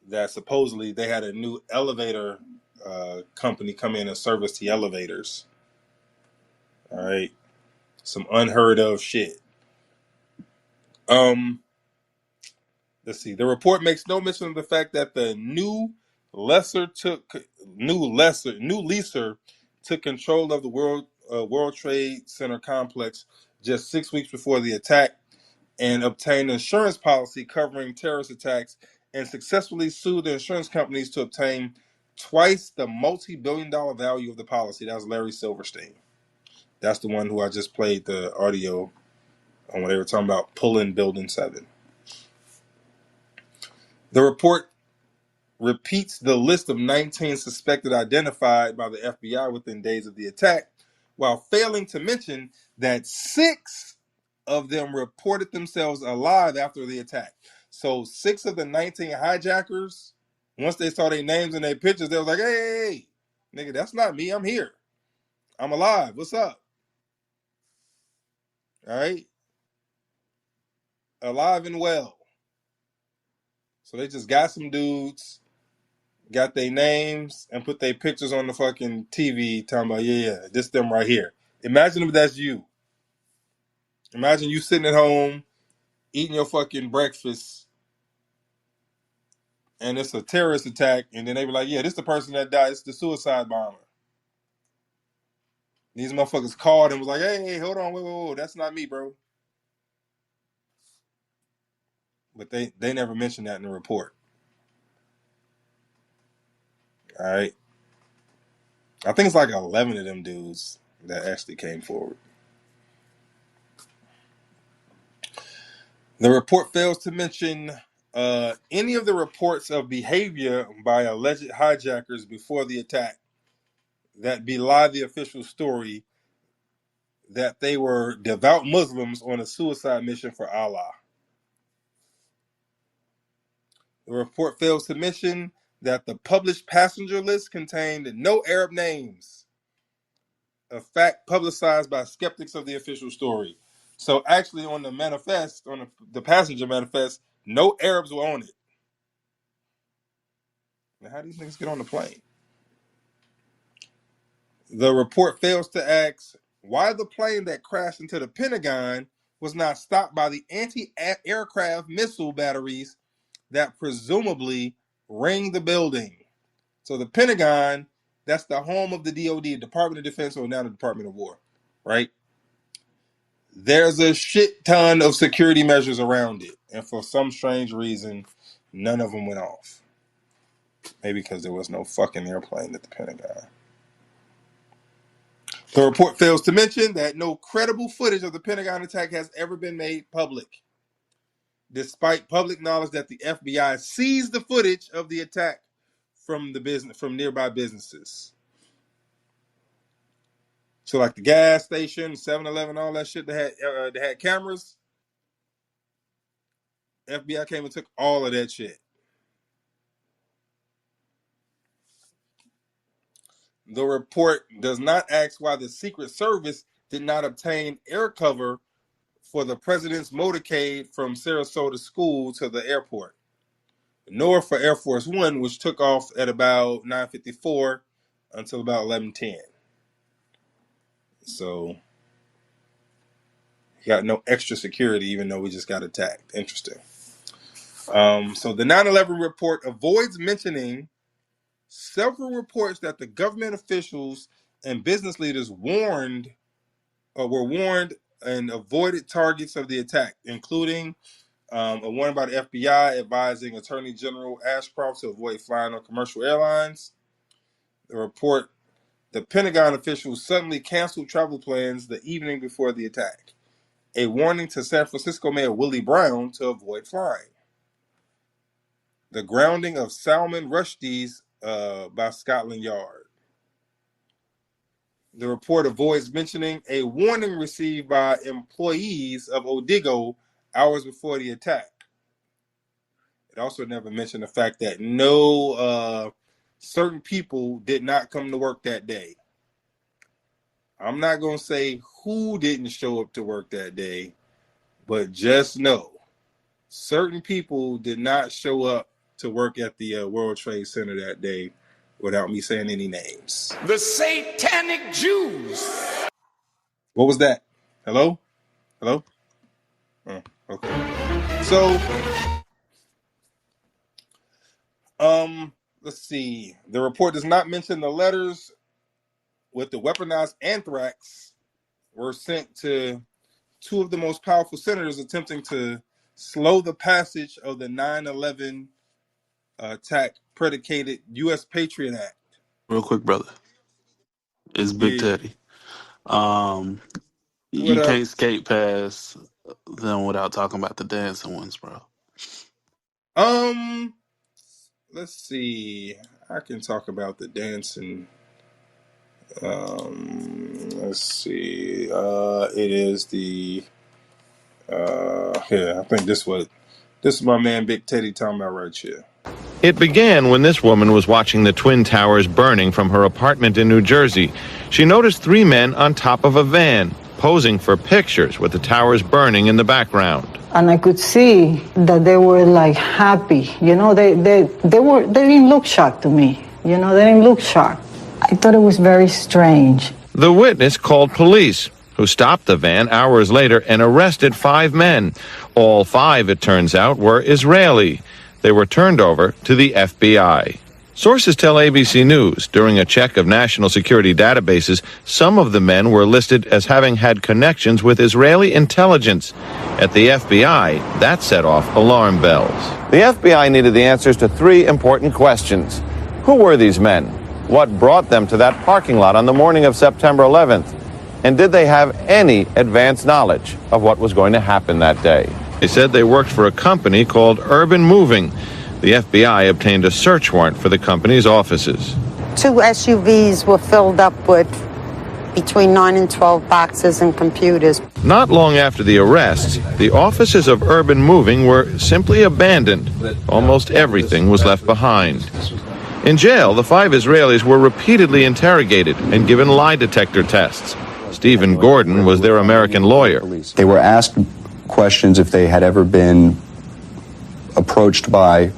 A: that supposedly they had a new elevator company come in and service the elevators. All right, some unheard of shit. Um, let's see. The report makes no mention of the fact that the new leaser took control of the World Trade Center complex just 6 weeks before the attack and obtained an insurance policy covering terrorist attacks and successfully sued the insurance companies to obtain twice the multi-billion-dollar value of the policy. That was Larry Silverstein. That's the one who I just played the audio on when they were talking about pulling Building 7. The report repeats the list of 19 suspected identified by the FBI within days of the attack, while failing to mention that 6 of them reported themselves alive after the attack. So 6 of the 19 hijackers, once they saw their names and their pictures, they was like, hey, nigga, that's not me. I'm here. I'm alive. What's up? All right. Alive and well. So they just got some dudes, got their names, and put their pictures on the fucking TV talking about, yeah, this them right here. Imagine if that's you. Imagine you sitting at home, eating your fucking breakfast, and it's a terrorist attack, and then they be like, yeah, this the person that died. It's the suicide bomber. These motherfuckers called and was like, hey, hold on, whoa, that's not me, bro. But they never mentioned that in the report. All right. I think it's like 11 of them dudes that actually came forward. The report fails to mention any of the reports of behavior by alleged hijackers before the attack that belie the official story that they were devout Muslims on a suicide mission for Allah. The report fails to mention that the published passenger list contained no Arab names, a fact publicized by skeptics of the official story. So actually on the manifest, on the passenger manifest, no Arabs were on it. Now, how do these niggas get on the plane? The report fails to ask why the plane that crashed into the Pentagon was not stopped by the anti-aircraft missile batteries that presumably ring the building. So the Pentagon, that's the home of the DoD, Department of Defense, or now the Department of War, right? There's a shit ton of security measures around it, and for some strange reason, none of them went off. Maybe because there was no fucking airplane at the Pentagon. The report fails to mention that no credible footage of the Pentagon attack has ever been made public, despite public knowledge that the FBI seized the footage of the attack from nearby businesses. So, like the gas station, 7-Eleven, all that shit that had cameras. FBI came and took all of that shit. The report does not ask why the Secret Service did not obtain air cover for the president's motorcade from Sarasota School to the airport, nor for Air Force One, which took off at about 9:54 until about 11:10. So, he got no extra security, even though we just got attacked. Interesting. So the 9/11 report avoids mentioning several reports that the government officials and business leaders were warned and avoided targets of the attack, including a warning by the FBI advising Attorney General Ashcroft to avoid flying on commercial airlines. The report, the Pentagon officials suddenly canceled travel plans the evening before the attack. A warning to San Francisco Mayor Willie Brown to avoid flying. The grounding of Salman Rushdie's by Scotland Yard. The report avoids mentioning a warning received by employees of Odigo hours before the attack. It also never mentioned the fact that no certain people did not come to work that day. I'm not going to say who didn't show up to work that day, but just know certain people did not show up to work at the World Trade Center that day without me saying any names.
T: The satanic Jews.
A: What was that? Hello? Hello? Oh, okay. So, let's see. The report does not mention the letters with the weaponized anthrax were sent to two of the most powerful senators attempting to slow the passage of the 9/11 attack predicated U.S. Patriot Act.
V: Real quick, brother. It's Big
A: Yeah.
V: Teddy.
A: What
V: You
A: up?
V: can't skate past them without talking about the dancing ones, bro.
A: Let's see. I can talk about the dancing. Let's see. It is the. I think this is my man Big Teddy talking about right here.
W: It began when this woman was watching the Twin Towers burning from her apartment in New Jersey. She noticed three men on top of a van, posing for pictures with the towers burning in the background.
X: And I could see that they were like happy. You know, they didn't look shocked to me. You know, they didn't look shocked. I thought it was very strange.
W: The witness called police, who stopped the van hours later and arrested 5 men. All 5, it turns out, were Israeli. They were turned over to the FBI. Sources tell ABC News during a check of national security databases, some of the men were listed as having had connections with Israeli intelligence. At the FBI, that set off alarm bells. The FBI needed the answers to 3 important questions. Who were these men? What brought them to that parking lot on the morning of September 11th? And did they have any advance knowledge of what was going to happen that day? They said they worked for a company called Urban Moving. The FBI obtained a search warrant for the company's offices.
Y: 2 SUVs were filled up with between 9 and 12 boxes and computers.
W: Not long after the arrests, the offices of Urban Moving were simply abandoned. Almost everything was left behind. In jail, the 5 Israelis were repeatedly interrogated and given lie detector tests. Stephen Gordon was their American lawyer.
Z: They were asked questions if they had ever been approached by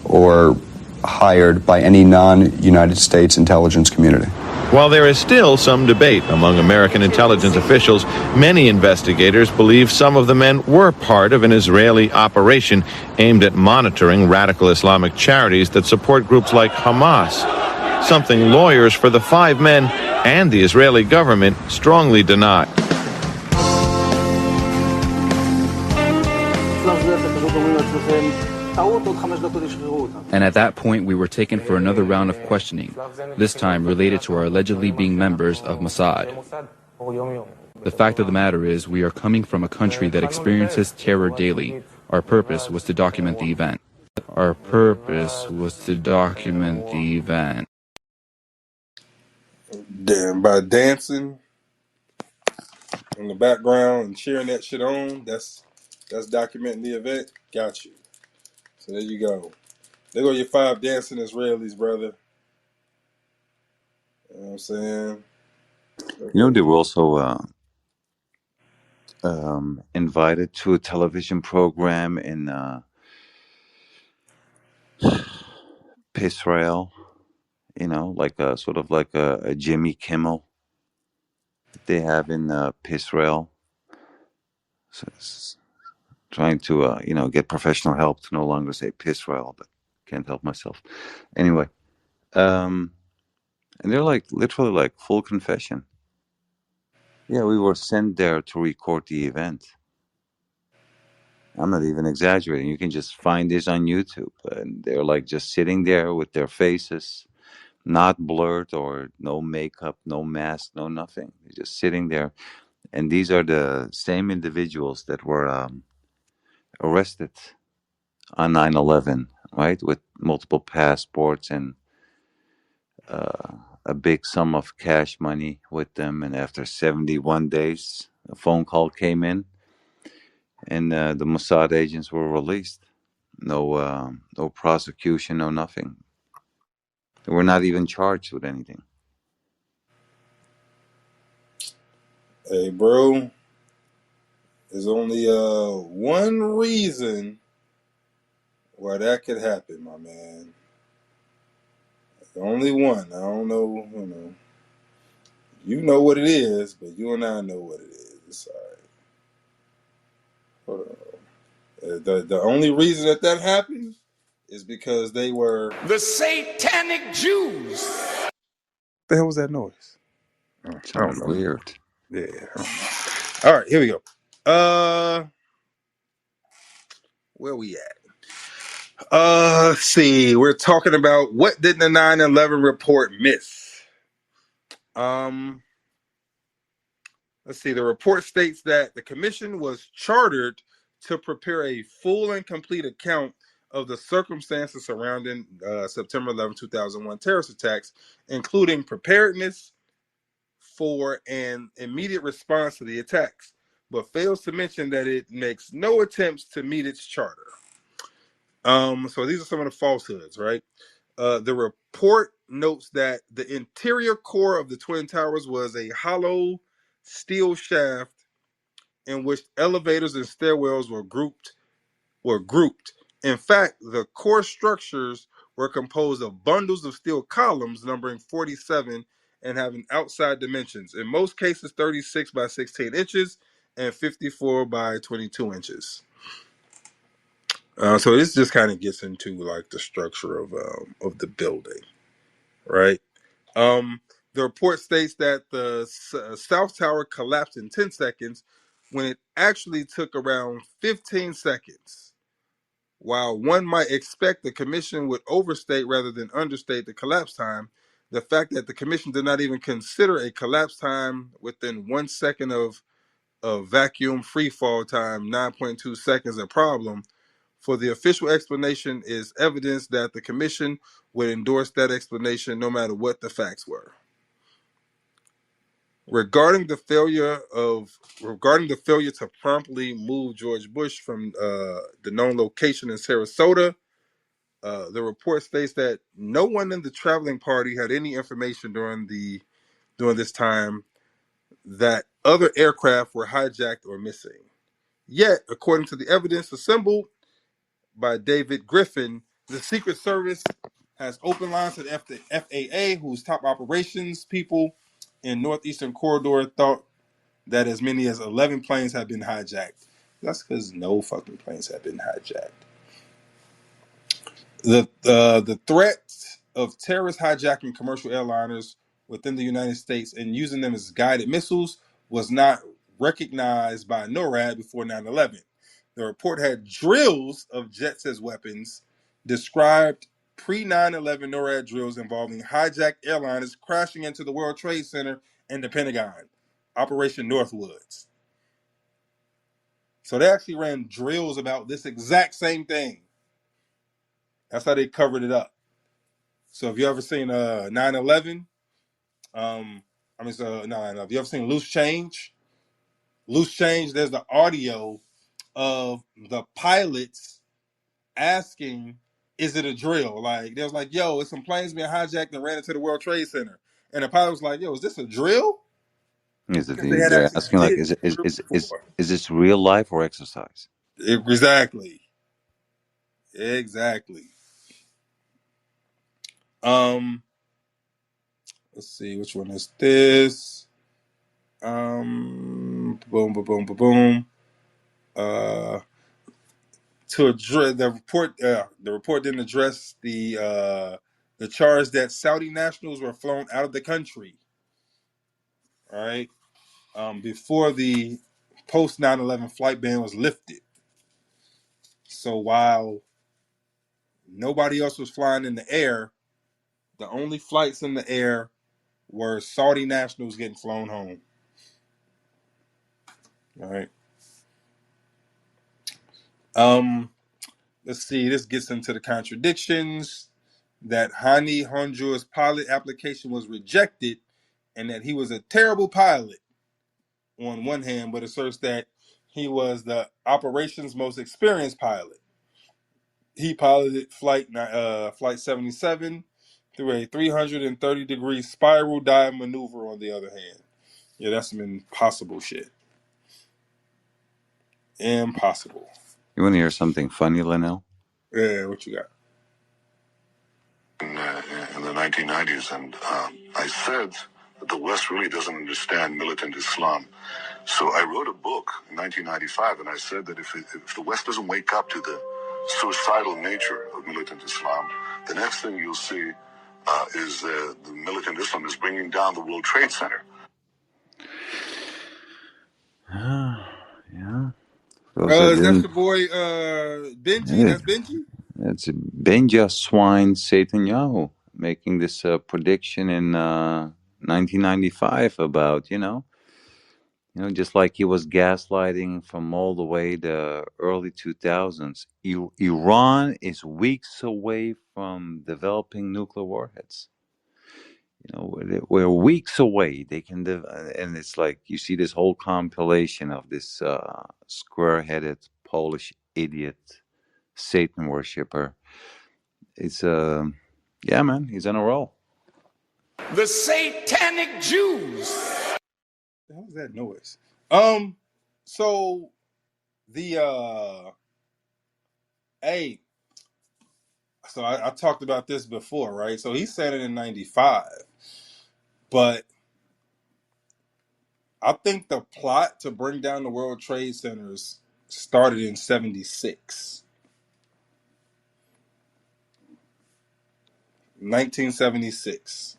Z: or hired by any non-United States intelligence community.
W: While there is still some debate among American intelligence officials, many investigators believe some of the men were part of an Israeli operation aimed at monitoring radical Islamic charities that support groups like Hamas, something lawyers for the 5 men and the Israeli government strongly deny.
B: And at that point, we were taken for another round of questioning, this time related to our allegedly being members of Mossad. The fact of the matter is, we are coming from a country that experiences terror daily. Our purpose was to document the event. Our purpose was to document the event.
A: Damn, by dancing in the background and cheering that shit on, that's documenting the event. Got you. So there you go. There go your 5 dancing Israelis, brother. You know what I'm saying?
H: You know, they were also invited to a television program in Israel. You know, like a sort of like a Jimmy Kimmel that they have in Israel. So it's trying to get professional help to no longer say Israel, but can't help myself. Anyway, and they're like literally like full confession. Yeah, we were sent there to record the event. I'm not even exaggerating. You can just find this on YouTube. And they're like just sitting there with their faces not blurred or no makeup, no mask, no nothing. They're just sitting there. And these are the same individuals that were arrested on 9/11, right? With multiple passports and a big sum of cash money with them. And after 71 days, a phone call came in and the Mossad agents were released. No prosecution, no nothing. They were not even charged with anything.
A: Hey, bro. There's only one reason why that could happen, my man. The only one. I don't know, You know what it is, but you and I know what it is. It's all right. Hold on. The only reason that happened is because they were
T: The satanic Jews.
A: What the hell was that noise? I don't
H: Sounded
A: know.
H: weird.
A: Yeah. I don't know. All right, here we go. Where we at? Let's see. We're talking about what did the 9/11 report miss? Let's see. The report states that the commission was chartered to prepare a full and complete account of the circumstances surrounding September 11, 2001 terrorist attacks, including preparedness for an immediate response to the attacks, but fails to mention that it makes no attempts to meet its charter. So these are some of the falsehoods, right? The report notes that the interior core of the Twin Towers was a hollow steel shaft in which elevators and stairwells were grouped. In fact, the core structures were composed of bundles of steel columns numbering 47 and having outside dimensions, in most cases 36 by 16 inches and 54 by 22 inches. So this just kind of gets into like the structure of the building, right? The report states that the South Tower collapsed in 10 seconds when it actually took around 15 seconds. While one might expect the commission would overstate rather than understate the collapse time, the fact that the commission did not even consider a collapse time within 1 second of vacuum free fall time, 9.2 seconds, a problem for the official explanation is evidence that the commission would endorse that explanation no matter what the facts were. Regarding the failure to promptly move George Bush from the known location in Sarasota, the report states that no one in the traveling party had any information during this time that other aircraft were hijacked or missing. Yet, according to the evidence assembled by David Griffin, the Secret Service has open lines to the FAA, whose top operations people in Northeastern Corridor thought that as many as 11 planes have been hijacked. That's because no fucking planes have been hijacked. The threat of terrorist hijacking commercial airliners within the United States and using them as guided missiles was not recognized by NORAD before 9/11. The report had drills of jets as weapons, described pre 9/11 NORAD drills involving hijacked airliners crashing into the World Trade Center and the Pentagon, Operation Northwoods. So they actually ran drills about this exact same thing. That's how they covered it up. So if you ever seen 9/11, no, if you ever seen Loose Change, Loose Change, there's the audio of the pilots asking, "Is it a drill?" Like they was like, "Yo, it's some planes being hijacked and ran into the World Trade Center," and the pilot was like, "Yo, is this a drill?"
H: Is it?
A: Because they had
H: They're
A: actually
H: asking like,
A: did
H: is it
A: drills before.
H: is this real life or exercise?
A: Exactly. Exactly. Um, let's see, which one is this? Boom, boom, boom, boom, boom. To address the report didn't address the charge that Saudi nationals were flown out of the country. All right, before the post 9/11 flight ban was lifted. So while nobody else was flying in the air, the only flights in the air were Saudi nationals getting flown home. All right. Let's see. This gets into the contradictions that Hani Honjo's pilot application was rejected, and that he was a terrible pilot on one hand, but asserts that he was the operations most experienced pilot. He piloted flight 77 through a 330-degree spiral dive maneuver. On the other hand, yeah, that's some impossible shit. Impossible.
H: You want to hear something funny, Linnell?
A: Yeah, what you got?
C: In the 1990s, and I said that the West really doesn't understand militant Islam. So I wrote a book in 1995, and I said that if the West doesn't wake up to the suicidal nature of militant Islam, the next thing you'll see is the militant Islam is bringing down the World Trade Center.
H: Yeah. Those that
A: Is that
H: didn't.
A: your boy Benji?
H: Yeah,
A: That's Benji?
H: it's Benja Swine Satanyahu making this prediction in 1995 about, just like he was gaslighting from all the way the early 2000s. Iran is weeks away from developing nuclear warheads. We're weeks away. They can, and it's like you see this whole compilation of this square-headed Polish idiot Satan worshiper. It's yeah, man, he's on a roll.
T: The satanic Jews.
A: What the hell is that noise? So the hey, so I talked about this before, right? So he said it in 95, but I think the plot to bring down the World Trade Centers started in 76. 1976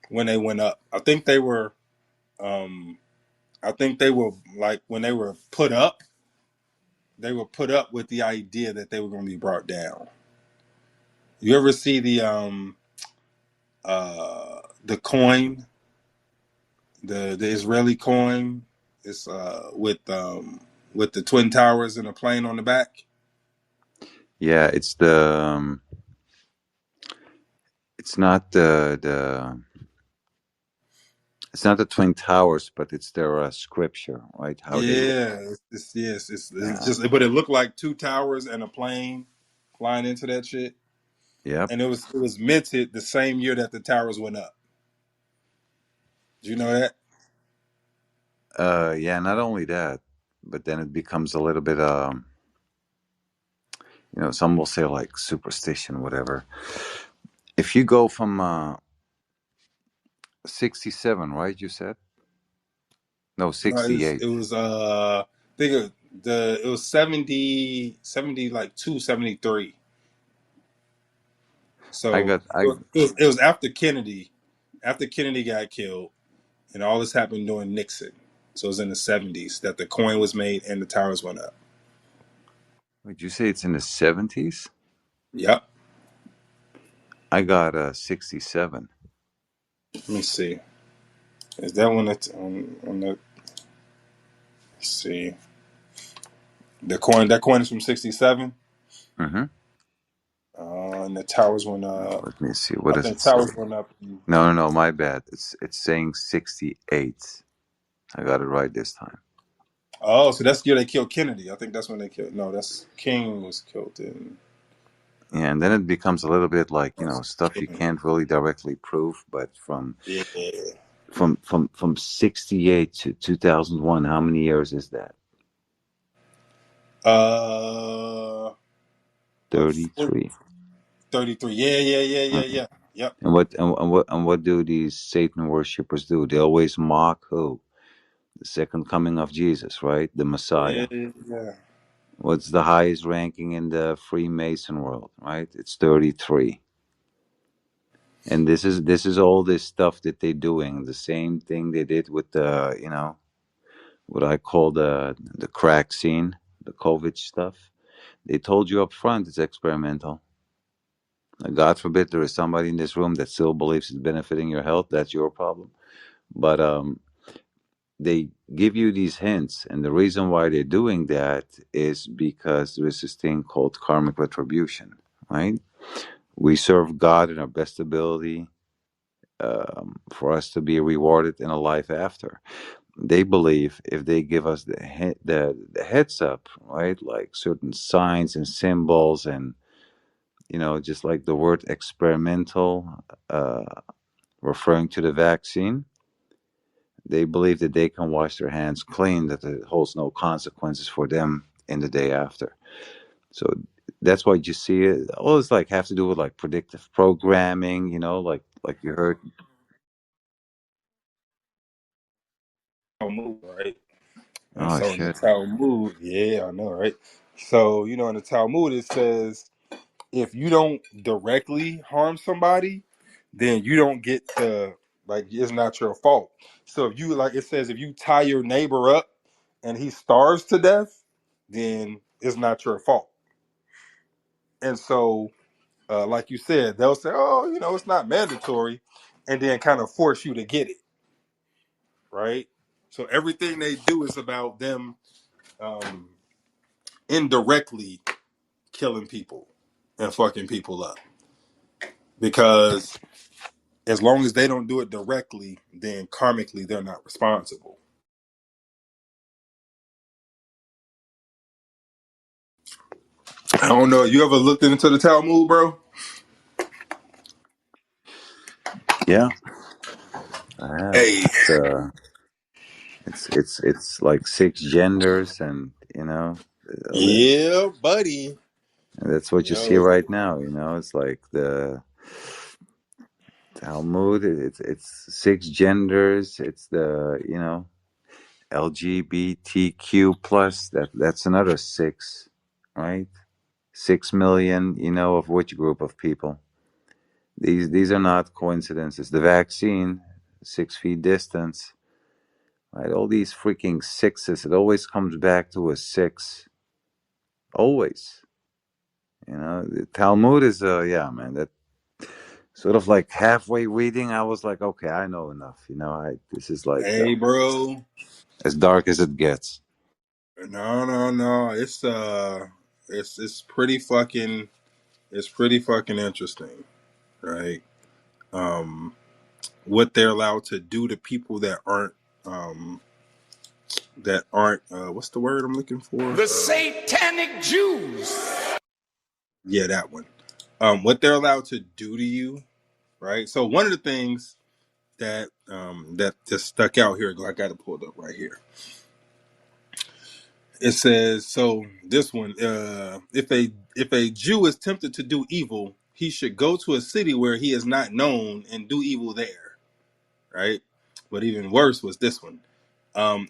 A: when they went up. I think they were like when they were put up, they were put up with the idea that they were going to be brought down. You ever see the coin, the Israeli coin? It's with the twin towers and a plane on the back.
H: Yeah, it's it's not it's not the twin towers, but it's their scripture, right? How they look.
A: Yeah, it's
H: Yeah.
A: just, but it looked like two towers and a plane flying into that shit.
H: Yep.
A: And it was minted the same year that the towers went up. Do you know that?
H: Yeah. Not only that, but then it becomes a little bit some will say like superstition, whatever. If you go from 67, right? You said no,
A: No, it was
H: 68.
A: it was I think it was 70 like 273.
H: I
A: So
H: got I
A: it was after Kennedy, got killed, and all this happened during Nixon. So it was in the 70s that the coin was made and the towers went up.
H: Would you say it's in the 70s?
A: Yep.
H: I got 67.
A: Let me see. Is that one that's on the? Let's see. The coin. That coin is from 67.
H: Mm-hmm.
A: And the towers went up.
H: Let me see. What
A: I
H: does
A: think
H: it say?
A: towers went up.
H: No, my bad. It's saying 68. I got it right this time.
A: Oh, so that's the year they killed Kennedy. I think that's when they killed. No, that's King was killed in.
H: Yeah, and then it becomes a little bit like, stuff you can't really directly prove, but
A: Yeah.
H: from 68 to 2001, how many years is that?
A: Uh, like
H: 33.
A: 33. Yeah. Yep.
H: And what do these Satan worshippers do? They always mock who? The second coming of Jesus, right? The Messiah.
A: Yeah.
H: What's the highest ranking in the Freemason world, right? It's 33. And this is all this stuff that they're doing. The same thing they did with the, what I call the crack scene, the COVID stuff. They told you up front it's experimental. God forbid there is somebody in this room that still believes it's benefiting your health. That's your problem. But they give you these hints, and the reason why they're doing that is because there is this thing called karmic retribution, right? We serve God in our best ability for us to be rewarded in a life after. They believe if they give us the heads up, right, like certain signs and symbols, and just like the word experimental, referring to the vaccine, they believe that they can wash their hands clean, that it holds no consequences for them in the day after. So that's why you see it. All this like have to do with like predictive programming, like you heard.
A: Talmud, right? And
H: Oh
A: so in the
H: shit.
A: Talmud, yeah, I know, right? So in the Talmud it says if you don't directly harm somebody, then you don't get the like it's not your fault. So if you like it says if you tie your neighbor up and he starves to death, then it's not your fault. And so like you said, they'll say, "Oh, it's not mandatory," and then kind of force you to get it, right? So everything they do is about them um, indirectly killing people and fucking people up because as long as they don't do it directly, then karmically they're not responsible. I don't know. You ever looked into the Talmud, bro?
H: Yeah, I have.
A: Hey,
H: It's like six genders, and
A: yeah, buddy.
H: that's what you see right now. It's like the Talmud. It's six genders. It's the LGBTQ plus. That's another six, right? 6 million. Of which group of people? These are not coincidences. The vaccine, 6 feet distance, right? All these freaking sixes. It always comes back to a six. Always. The Talmud is yeah, man. That sort of like halfway reading. I was like, okay, I know enough. This is like
A: Hey, bro.
H: as dark as it gets.
A: No. It's pretty fucking interesting, right? Um, what they're allowed to do to people um that aren't what's the word I'm looking for?
T: The satanic Jews.
A: Yeah, that one. What they're allowed to do to you, right? So one of the things that just stuck out here, I got it pulled up right here. It says so. This one, if a Jew is tempted to do evil, he should go to a city where he is not known and do evil there, right? But even worse was this one.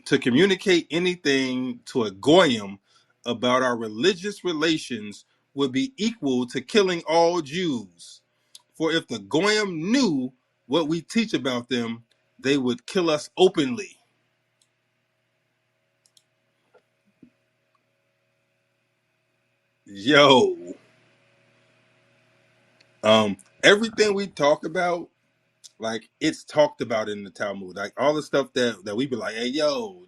A: To communicate anything to a goyim about our religious relations would be equal to killing all Jews. For if the goyim knew what we teach about them, they would kill us openly. Yo, everything we talk about, like it's talked about in the Talmud. Like all the stuff that we be like, hey, yo,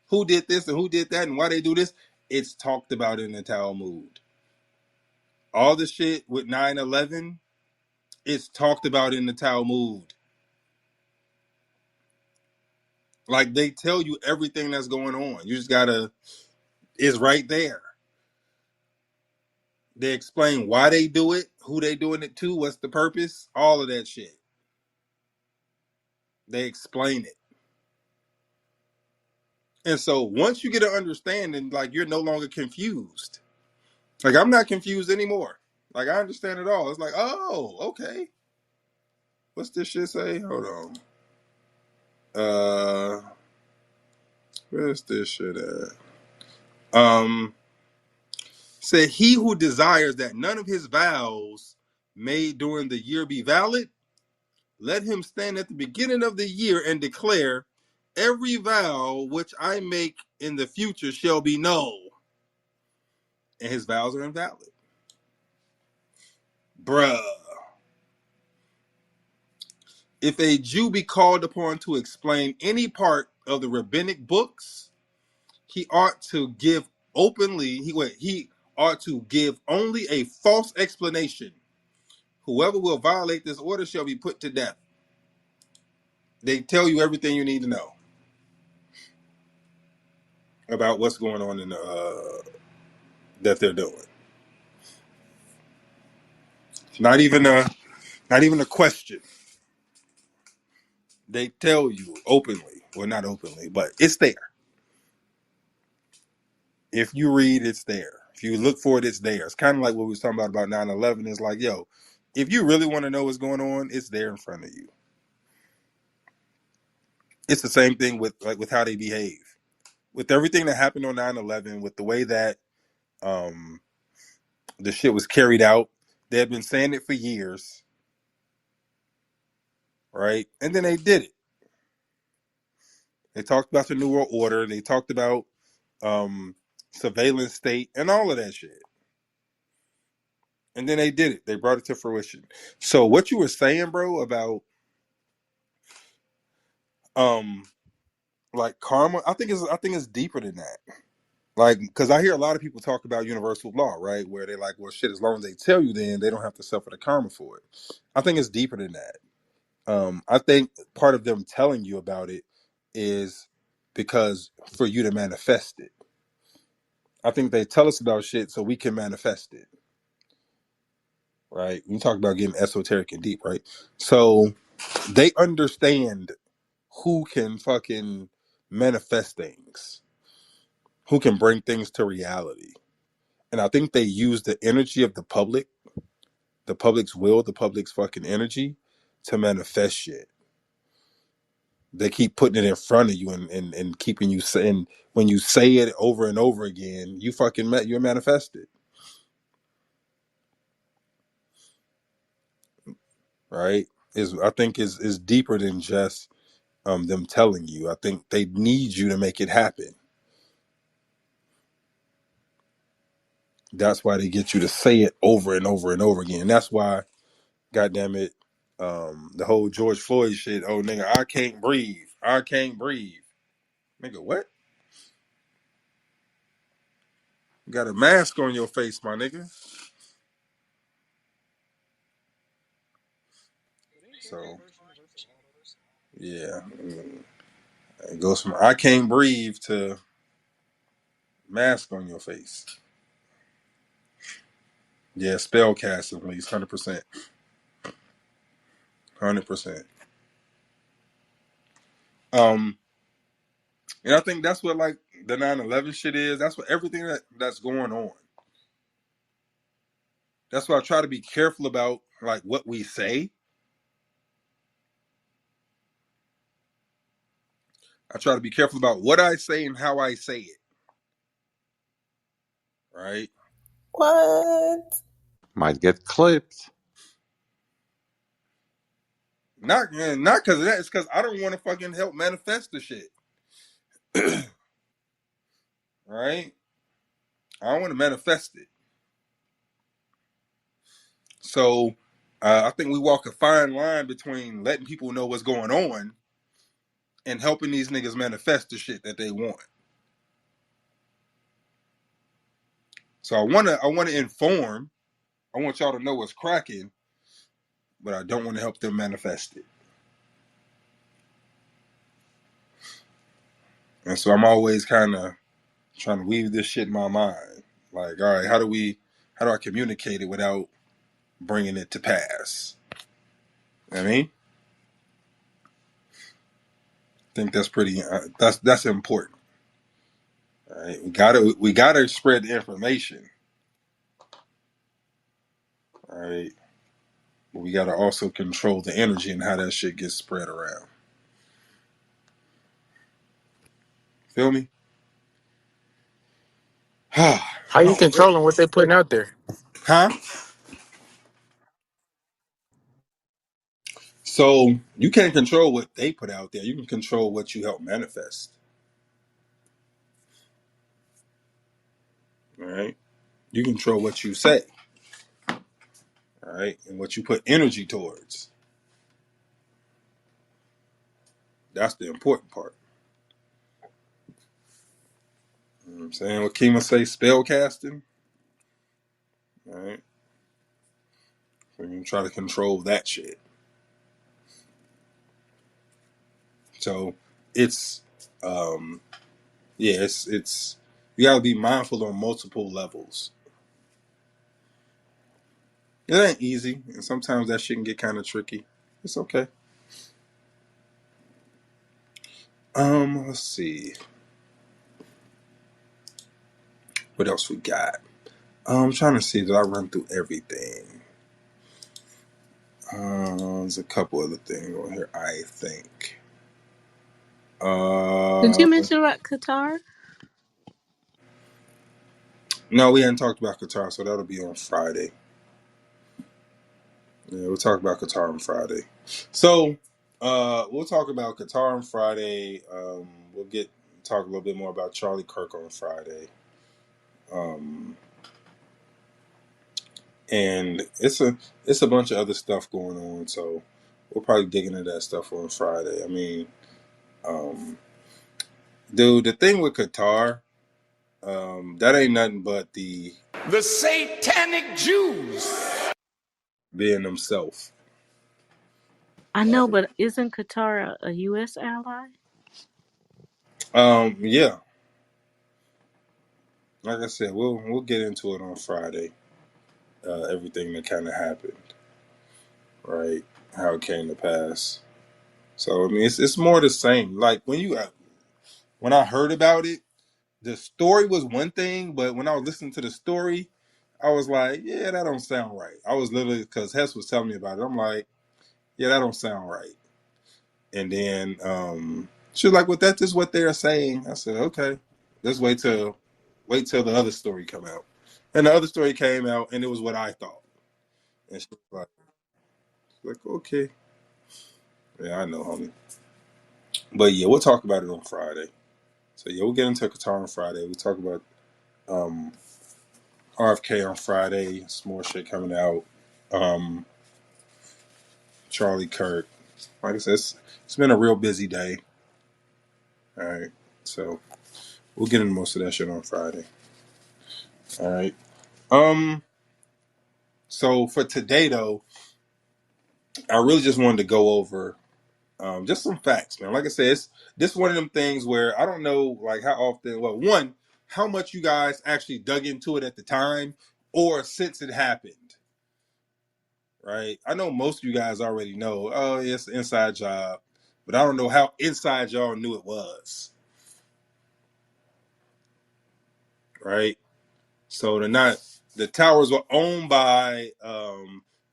A: who did this and who did that and why they do this? It's talked about in the Talmud. All the shit with 9/11, it's talked about in the Talmud. Like they tell you everything that's going on. You just gotta, it's right there. They explain why they do it, who they doing it to, what's the purpose, all of that shit. They explain it. And so once you get an understanding, like you're no longer confused. Like I'm not confused anymore. Like I understand it all. It's like, oh, okay. What's this shit say? Hold on. Where's this shit at? Said he who desires that none of his vows made during the year be valid, let him stand at the beginning of the year and declare, every vow which I make in the future shall be null. And his vows are invalid. Bruh. If a Jew be called upon to explain any part of the rabbinic books, he ought to give openly, he ought to give only a false explanation. Whoever will violate this order shall be put to death. They tell you everything you need to know about what's going on in the that they're doing. Not even a question. They tell you openly, well, not openly, but it's there. If you read, it's there. If you look for it, it's there. It's kind of like what we was talking about 9/11. It's like, yo, if you really want to know what's going on, it's there in front of you. It's the same thing with how they behave, with everything that happened on 9/11, with the way that um, the shit was carried out. They had been saying it for years, right? And then they did it. They talked about the New World Order. They talked about surveillance state and all of that shit. And then they did it. They brought it to fruition. So what you were saying, bro, about um like karma, I think it's deeper than that. Like, because I hear a lot of people talk about universal law, right? Where they're like, well, shit, as long as they tell you, then they don't have to suffer the karma for it. I think it's deeper than that. I think part of them telling you about it is because for you to manifest it. I think they tell us about shit so we can manifest it, right? You talk about getting esoteric and deep, right? So they understand who can fucking manifest things, who can bring things to reality. And I think they use the energy of the public's will, the public's fucking energy to manifest shit. They keep putting it in front of you and keeping you saying, when you say it over and over again, you fucking you're manifested, right? I think is deeper than just them telling you. I think they need you to make it happen. That's why they get you to say it over and over and over again. And that's why, goddamn it, the whole George Floyd shit. Oh nigga, I can't breathe. I can't breathe. Nigga, what? You got a mask on your face, my nigga. So yeah, it goes from I can't breathe to mask on your face. Yeah, spell casting, please, 100%, 100%. And I think that's what like the 9/11 shit is. That's what everything that's going on. That's why I try to be careful about like what we say. I try to be careful about what I say and how I say it. Right?
C: What?
H: Might get clipped.
A: Not because of that. It's because I don't want to fucking help manifest the shit. Right? I don't want to manifest it. So I think we walk a fine line between letting people know what's going on and helping these niggas manifest the shit that they want. So I wanna inform. I want y'all to know what's cracking, but I don't want to help them manifest it. And so I'm always kind of trying to weave this shit in my mind. Like, all right, how do I communicate it without bringing it to pass? You know what I mean, I think that's pretty. That's important. All right, we gotta spread the information. All right, but we gotta also control the energy and how that shit gets spread around. Feel me?
P: How you controlling what they putting out there?
A: Huh? So you can't control what they put out there. You can control what you help manifest. All right. You control what you say. All right, and what you put energy towards. That's the important part. You know what I'm saying? What Kima say, spell casting. All right. We're gonna try to control that shit. So it's yeah, it's you gotta be mindful on multiple levels. It ain't easy, and sometimes that shit can get kind of tricky. It's okay. Let's see. What else we got? I'm trying to see that I run through everything. There's a couple other things on here, I think.
D: Did you mention about Qatar?
A: No, we hadn't talked about Qatar, so that'll be on Friday. Yeah, we'll talk about Qatar on Friday. So, we'll talk about Qatar on Friday. We'll talk a little bit more about Charlie Kirk on Friday. And it's a bunch of other stuff going on, so we'll probably dig into that stuff on Friday. I mean, dude, the thing with Qatar, that ain't nothing but
T: The satanic Jews.
A: being themselves.
D: I know, but isn't Qatar a U.S. ally?
A: Yeah, like I said, we'll get into it on Friday. Everything that kind of happened, right? How it came to pass. So I mean, it's more the same. Like when I heard about it, the story was one thing, but when I was listening to the story, I was like, yeah, that don't sound right. I was literally because Hess was telling me about it. I'm like, yeah, that don't sound right. And then she was like, well, that's just what they're saying. I said, okay, let's wait till the other story come out. And the other story came out, and it was what I thought. And she was like, okay, yeah, I know, homie. But yeah, we'll talk about it on Friday. So yeah, we'll get into Qatar on Friday. We'll talk about um, RFK on Friday. Some more shit coming out. Um, Charlie Kirk. Like I said, it's been a real busy day. All right, so we'll get into most of that shit on Friday. All right. Um. So for today, though, I really just wanted to go over just some facts, man. Like I said, this one of them things where I don't know, like how often. Well, one, how much you guys actually dug into it at the time, or since it happened. Right? I know most of you guys already know. Oh, yeah, it's an inside job, but I don't know how inside y'all knew it was. Right? So the towers were owned by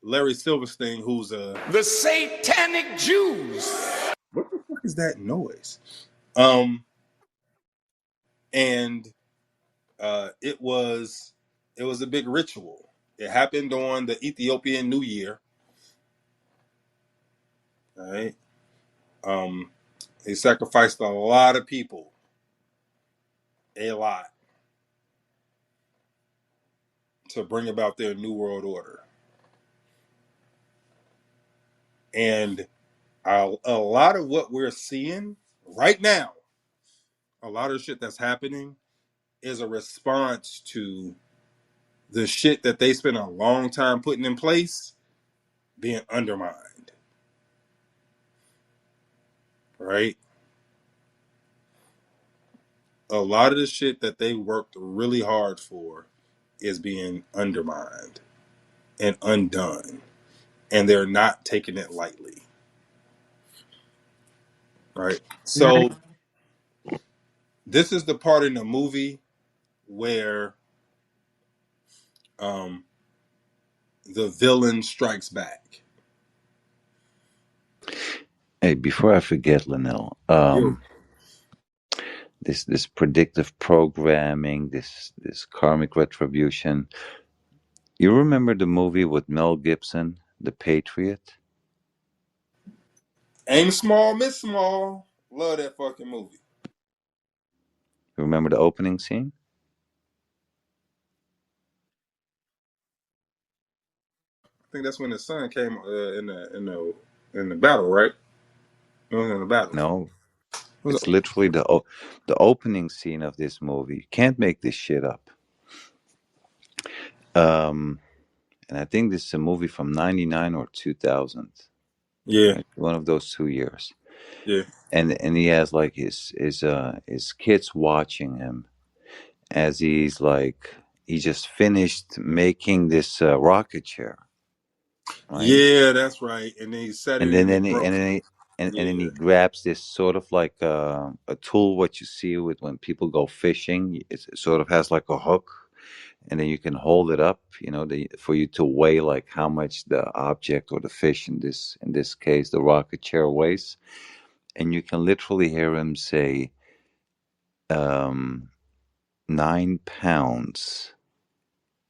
A: Larry Silverstein, who's
T: The satanic Jews.
A: what the fuck is that noise? And it was a big ritual. It happened on the Ethiopian New Year. Right? Um, they sacrificed a lot of people, a lot, to bring about their new world order. And a lot of what we're seeing right now, a lot of shit that's happening is a response to the shit that they spent a long time putting in place being undermined, right? A lot of the shit that they worked really hard for is being undermined and undone, and they're not taking it lightly, right? So this is the part in the movie where um, the villain strikes back.
H: Hey, before I forget, Linnell,
A: Yeah.
H: this predictive programming, this karmic retribution. You remember the movie with Mel Gibson, The Patriot?
A: Aim small, miss small. Love that fucking movie.
H: You remember the opening scene?
A: I think that's when the son came in the battle, right? It was in the battle.
H: No, it's literally the opening scene of this movie. You can't make this shit up. And I think this is a movie from '99 or 2000.
A: Yeah,
H: Right? One of those 2 years.
A: yeah,
H: And he has like his kids watching him as he just finished making this rocket chair, right?
A: yeah. That's right. And then he set
H: And
A: it
H: then
A: and it
H: then he,
A: broke.
H: and then
A: Yeah,
H: he grabs this sort of like a tool what you see with when people go fishing. It sort of has like a hook, and then you can hold it up, for you to weigh like how much the object or the fish in this case the rocket chair weighs, and you can literally hear him say, 9 pounds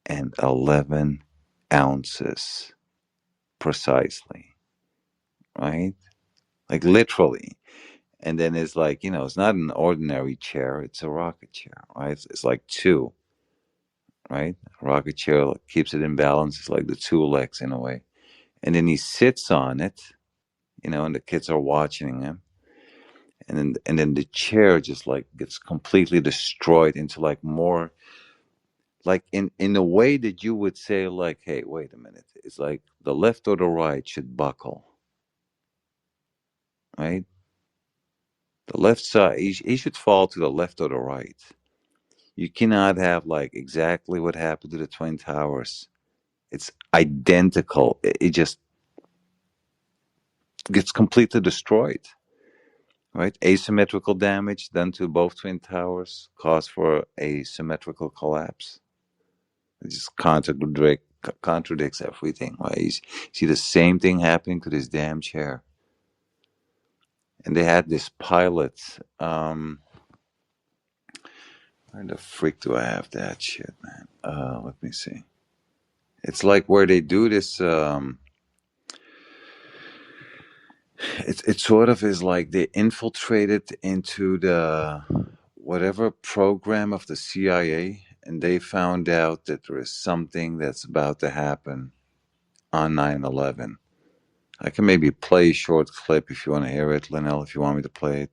H: and 11 ounces precisely, right? Like literally. And then it's like, it's not an ordinary chair, it's a rocket chair, right? It's like two, right? A rocket chair keeps it in balance. It's like the two legs in a way. And then he sits on it, and the kids are watching him. And then the chair just like gets completely destroyed into like more like in a way that you would say like, hey, wait a minute. It's like the left or the right should buckle, right? The left side, he should fall to the left or the right. You cannot have like exactly what happened to the Twin Towers. It's identical. It just gets completely destroyed, right? Asymmetrical damage done to both Twin Towers cause for a symmetrical collapse. It just contradicts everything, right? You see the same thing happening to this damn chair. And they had this pilot. Where the freak do I have that shit, man? Let me see. It's like where they do this. It sort of is like they infiltrated into the whatever program of the CIA, and they found out that there is something that's about to happen on 9/11. I can maybe play a short clip if you want to hear it, Linnell, if you want me to play it.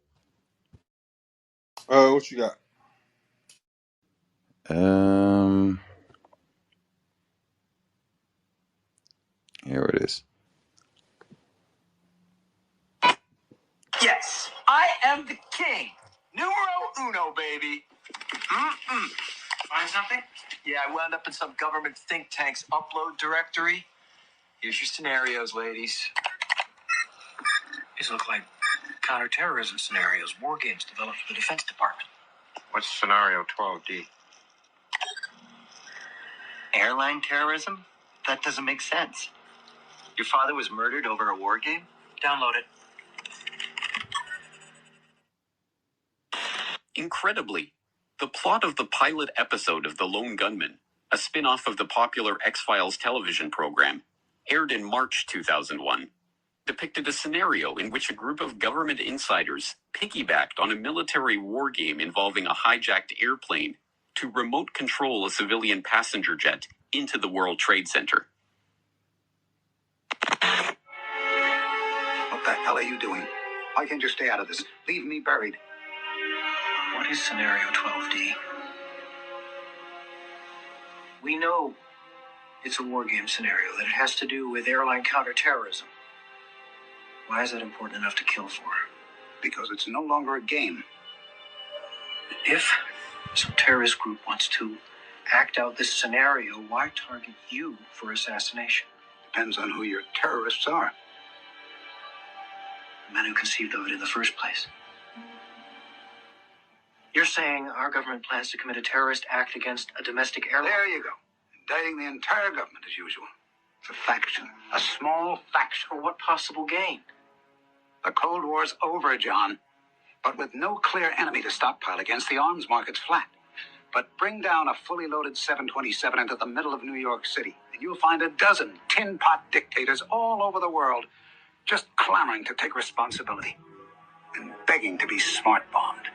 A: what you got?
H: Here it is.
E: Yes, I am the king. Numero uno, baby. Find something? Yeah, I wound up in some government think tank's upload directory. Here's your scenarios, ladies. These look like counterterrorism scenarios, war games developed for the Defense Department.
F: What's scenario 12D?
E: Airline terrorism? That doesn't make sense. Your father was murdered over a war game? Download it.
G: Incredibly, the plot of the pilot episode of The Lone Gunman, a spin-off of the popular X-Files television program, aired in March 2001, depicted a scenario in which a group of government insiders piggybacked on a military war game involving a hijacked airplane to remote control a civilian passenger jet into the World Trade Center.
E: hell are you doing? Why can't you stay out of this? Leave me buried. What is scenario 12D? We know it's a war game scenario, that it has to do with airline counterterrorism. Why is that important enough to kill for? Because it's no longer a game. If some terrorist group wants to act out this scenario, why target you for assassination? Depends on who your terrorists are. The men who conceived of it in the first place. You're saying our government plans to commit a terrorist act against a domestic airline? There you go. Indicting the entire government as usual. It's a faction. A small faction. For what possible gain? The Cold War's over, John. But with no clear enemy to stockpile against, the arms market's flat. But bring down a fully loaded 727 into the middle of New York City, and you'll find a dozen tin pot dictators all over the world just clamoring to take responsibility and begging to be smart bombed.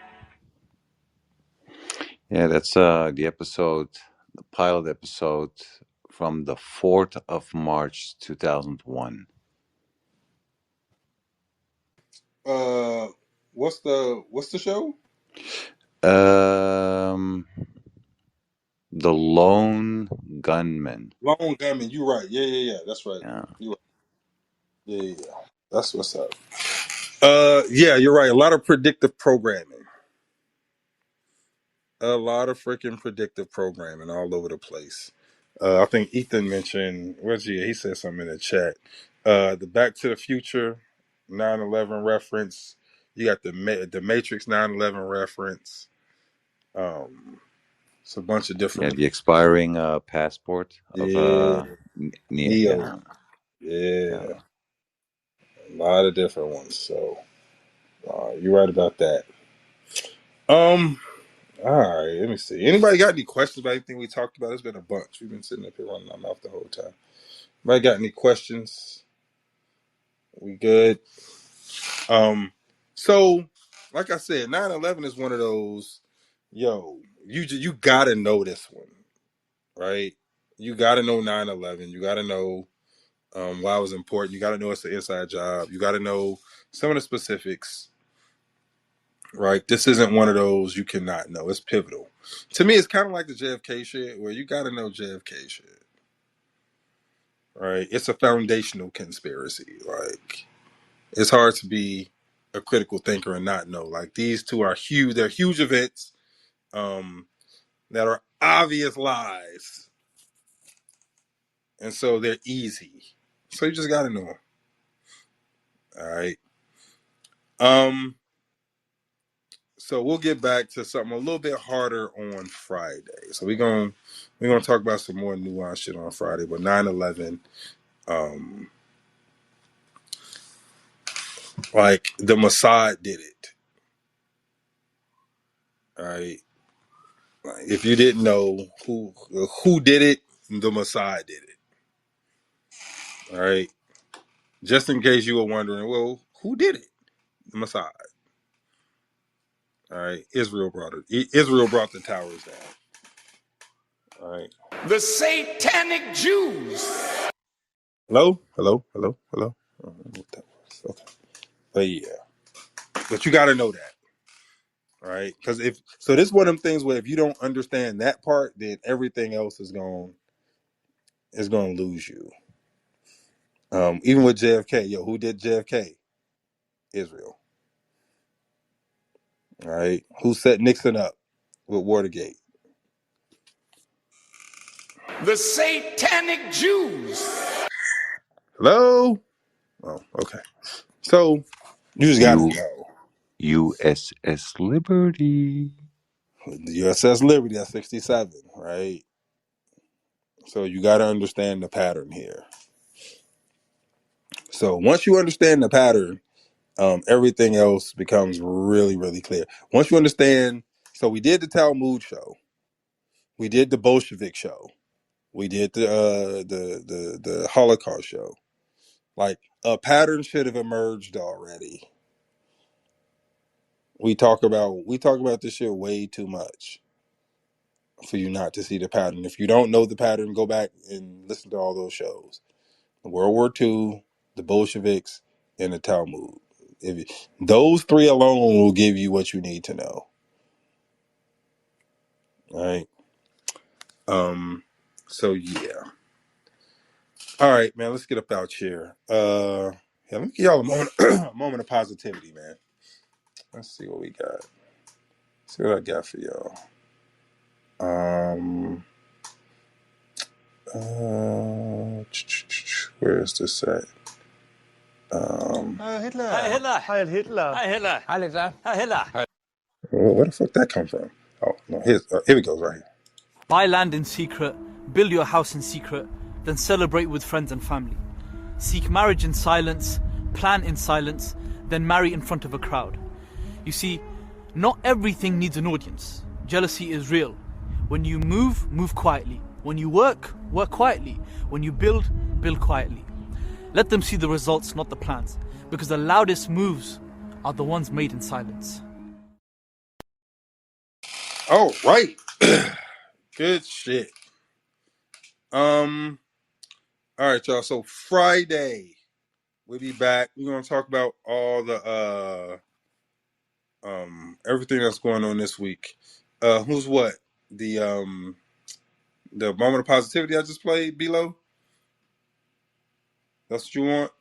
H: Yeah, that's the episode, the pilot episode from the 4th of March 2001.
A: What's the show?
H: The Lone Gunman.
A: Lone Gunman. You right. Yeah. That's right.
H: Yeah.
A: You right. Yeah. That's what's up. Yeah, you're right. A lot of predictive programming. A lot of freaking predictive programming all over the place. I think Ethan mentioned, he said something in the chat. The Back to the Future 9/11 reference. You got the Matrix 9/11 reference. It's a bunch of
H: Yeah,
A: different.
H: the expiring passport of
A: Yeah, Neo.
H: yeah.
A: Yeah, a lot of different ones. So you're right about that. All right, let me see. Anybody got any questions about anything we talked about? There's been a bunch. We've been sitting up here running our mouth the whole time. Anybody got any questions? We good? So like I said, 9/11 is one of those. Yo, you gotta know this one, right? You gotta know 9/11. You gotta know why it was important. You gotta know it's an inside job. You gotta know some of the specifics. Right, this isn't one of those you cannot know. It's pivotal. To me, it's kind of like the JFK shit, where you got to know JFK shit. Right, it's a foundational conspiracy. Like, it's hard to be a critical thinker and not know. Like, these two are huge. They're huge events that are obvious lies, and so they're easy. So you just got to know them. All right. So we'll get back to something a little bit harder on Friday. So we're gonna talk about some more nuanced shit on Friday. But 9/11, like the Mossad did it. All right. Like, if you didn't know who did it, the Mossad did it. All right. Just in case you were wondering, well, who did it? The Mossad. All right. Israel brought it. Israel brought the towers down. All right.
T: The satanic Jews.
A: Hello. I don't know what that was. Okay. But yeah. But you got to know that. Right, because this is one of them things where if you don't understand that part, then everything else is going to lose you. Even with JFK, who did JFK? Israel. All right, who set Nixon up with Watergate?
T: The satanic Jews.
A: Hello. Oh, okay. So you just got to know.
H: USS Liberty.
A: The USS Liberty, that's 67, right? So you got to understand the pattern here. So once you understand the pattern, everything else becomes really, really clear. Once you understand, so we did the Talmud show, we did the Bolshevik show, we did the Holocaust show. Like, a pattern should have emerged already. We talk about this shit way too much for you not to see the pattern. If you don't know the pattern, go back and listen to all those shows. World War II, the Bolsheviks, in the Talmud. Those three alone will give you what you need to know. All right. So yeah. All right, man. Let's get up out here. Yeah, let me give y'all a moment, a moment of positivity, man. Let's see what we got. See what I got for y'all. Where is this at?
I: Hitler.
Q: Hi Hitler.
I: Heil Hitler.
Q: Hi Hitler.
I: Hi Hitler.
Q: Hi Hitler.
A: Where the fuck that come from? Oh no, here we go, right here.
J: Buy land in secret, build your house in secret, then celebrate with friends and family. Seek marriage in silence, plan in silence, then marry in front of a crowd. You see, not everything needs an audience. Jealousy is real. When you move, move quietly. When you work, work quietly. When you build, build quietly. Let them see the results, not the plans, because the loudest moves are the ones made in silence.
A: All right. Good shit. All right, y'all. So Friday, we'll be back. We're gonna talk about all the everything that's going on this week. Who's what? The moment of positivity I just played below. That's what you want?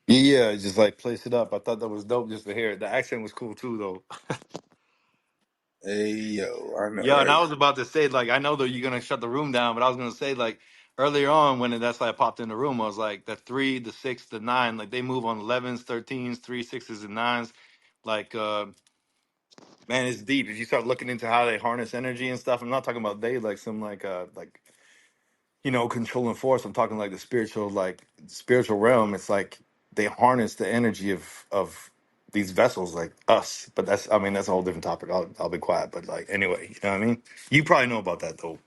E: Yeah, just like place it up. I thought that was dope just to hear it. The accent was cool too, though.
A: Hey yo, I know,
E: Yeah, and
A: right?
E: I was about to say, like, I know that you're gonna shut the room down, but I was gonna say, like, earlier on when that's like popped in the room, I was like, the 3, the 6, the 9, like they move on 11s, 13s, 3, 6s, and 9s. Like, man, it's deep. If you start looking into how they harness energy and stuff, I'm not talking about they like some like controlling force. I'm talking like the spiritual realm. It's like they harness the energy of these vessels like us. But that's, I mean, that's a whole different topic. I'll be quiet. But like anyway, you know what I mean? You probably know about that though.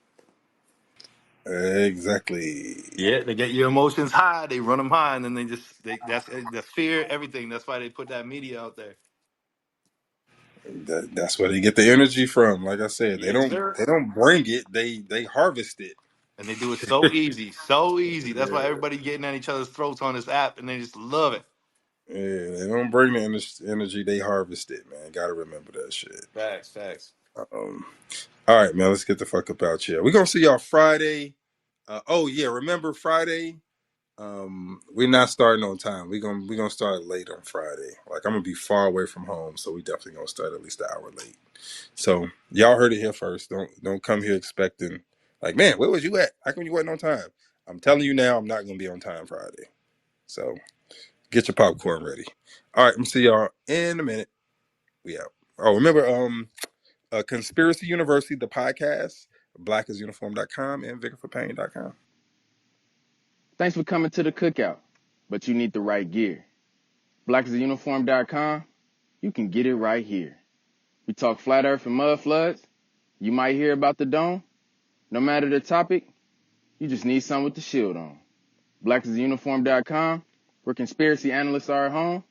A: Exactly.
E: Yeah, they get your emotions high, they run them high, and then that's the fear, everything. That's why they put that media out there.
A: That's where they get the energy from. Like I said, they
E: Yes,
A: don't
E: sir.
A: they don't bring it. They harvest it.
E: And they do it so easy, so easy. That's why
A: Yeah.
E: everybody getting at each other's throats on this app, and they just love it.
A: Yeah, they don't bring the energy. They harvest it, man. Got to remember that shit.
E: Facts, facts.
A: Um, all right, man. Let's get the fuck up out here. We're gonna see y'all Friday. Oh yeah, remember Friday? We're not starting on time. We're gonna start late on Friday. Like I'm gonna be far away from home, so we definitely gonna start at least an hour late. So y'all heard it here first. Don't come here expecting like, man, where was you at? How come you wasn't on time? I'm telling you now, I'm not gonna be on time Friday. So get your popcorn ready. All right, I'm gonna see y'all in a minute. We out. Oh, remember, Conspiracy University, the podcast, blackisuniform.com and vigorforpain.com.
F: Thanks for coming to the cookout, but you need the right gear. Blackisuniform.com, you can get it right here. We talk flat earth and mud floods. You might hear about the dome. No matter the topic, you just need something with the shield on. Blackisuniform.com, where conspiracy analysts are at home.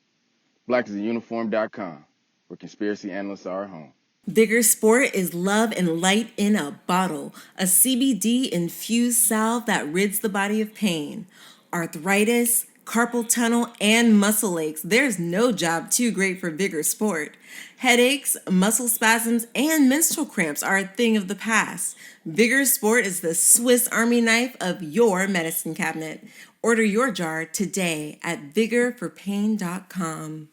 F: Blackisuniform.com, where conspiracy analysts are at home.
K: Vigor Sport is love and light in a bottle, a CBD infused salve that rids the body of pain, arthritis, carpal tunnel, and muscle aches. There's no job too great for Vigor Sport. Headaches, muscle spasms, and menstrual cramps are a thing of the past. Vigor Sport is the Swiss Army knife of your medicine cabinet. Order your jar today at vigorforpain.com.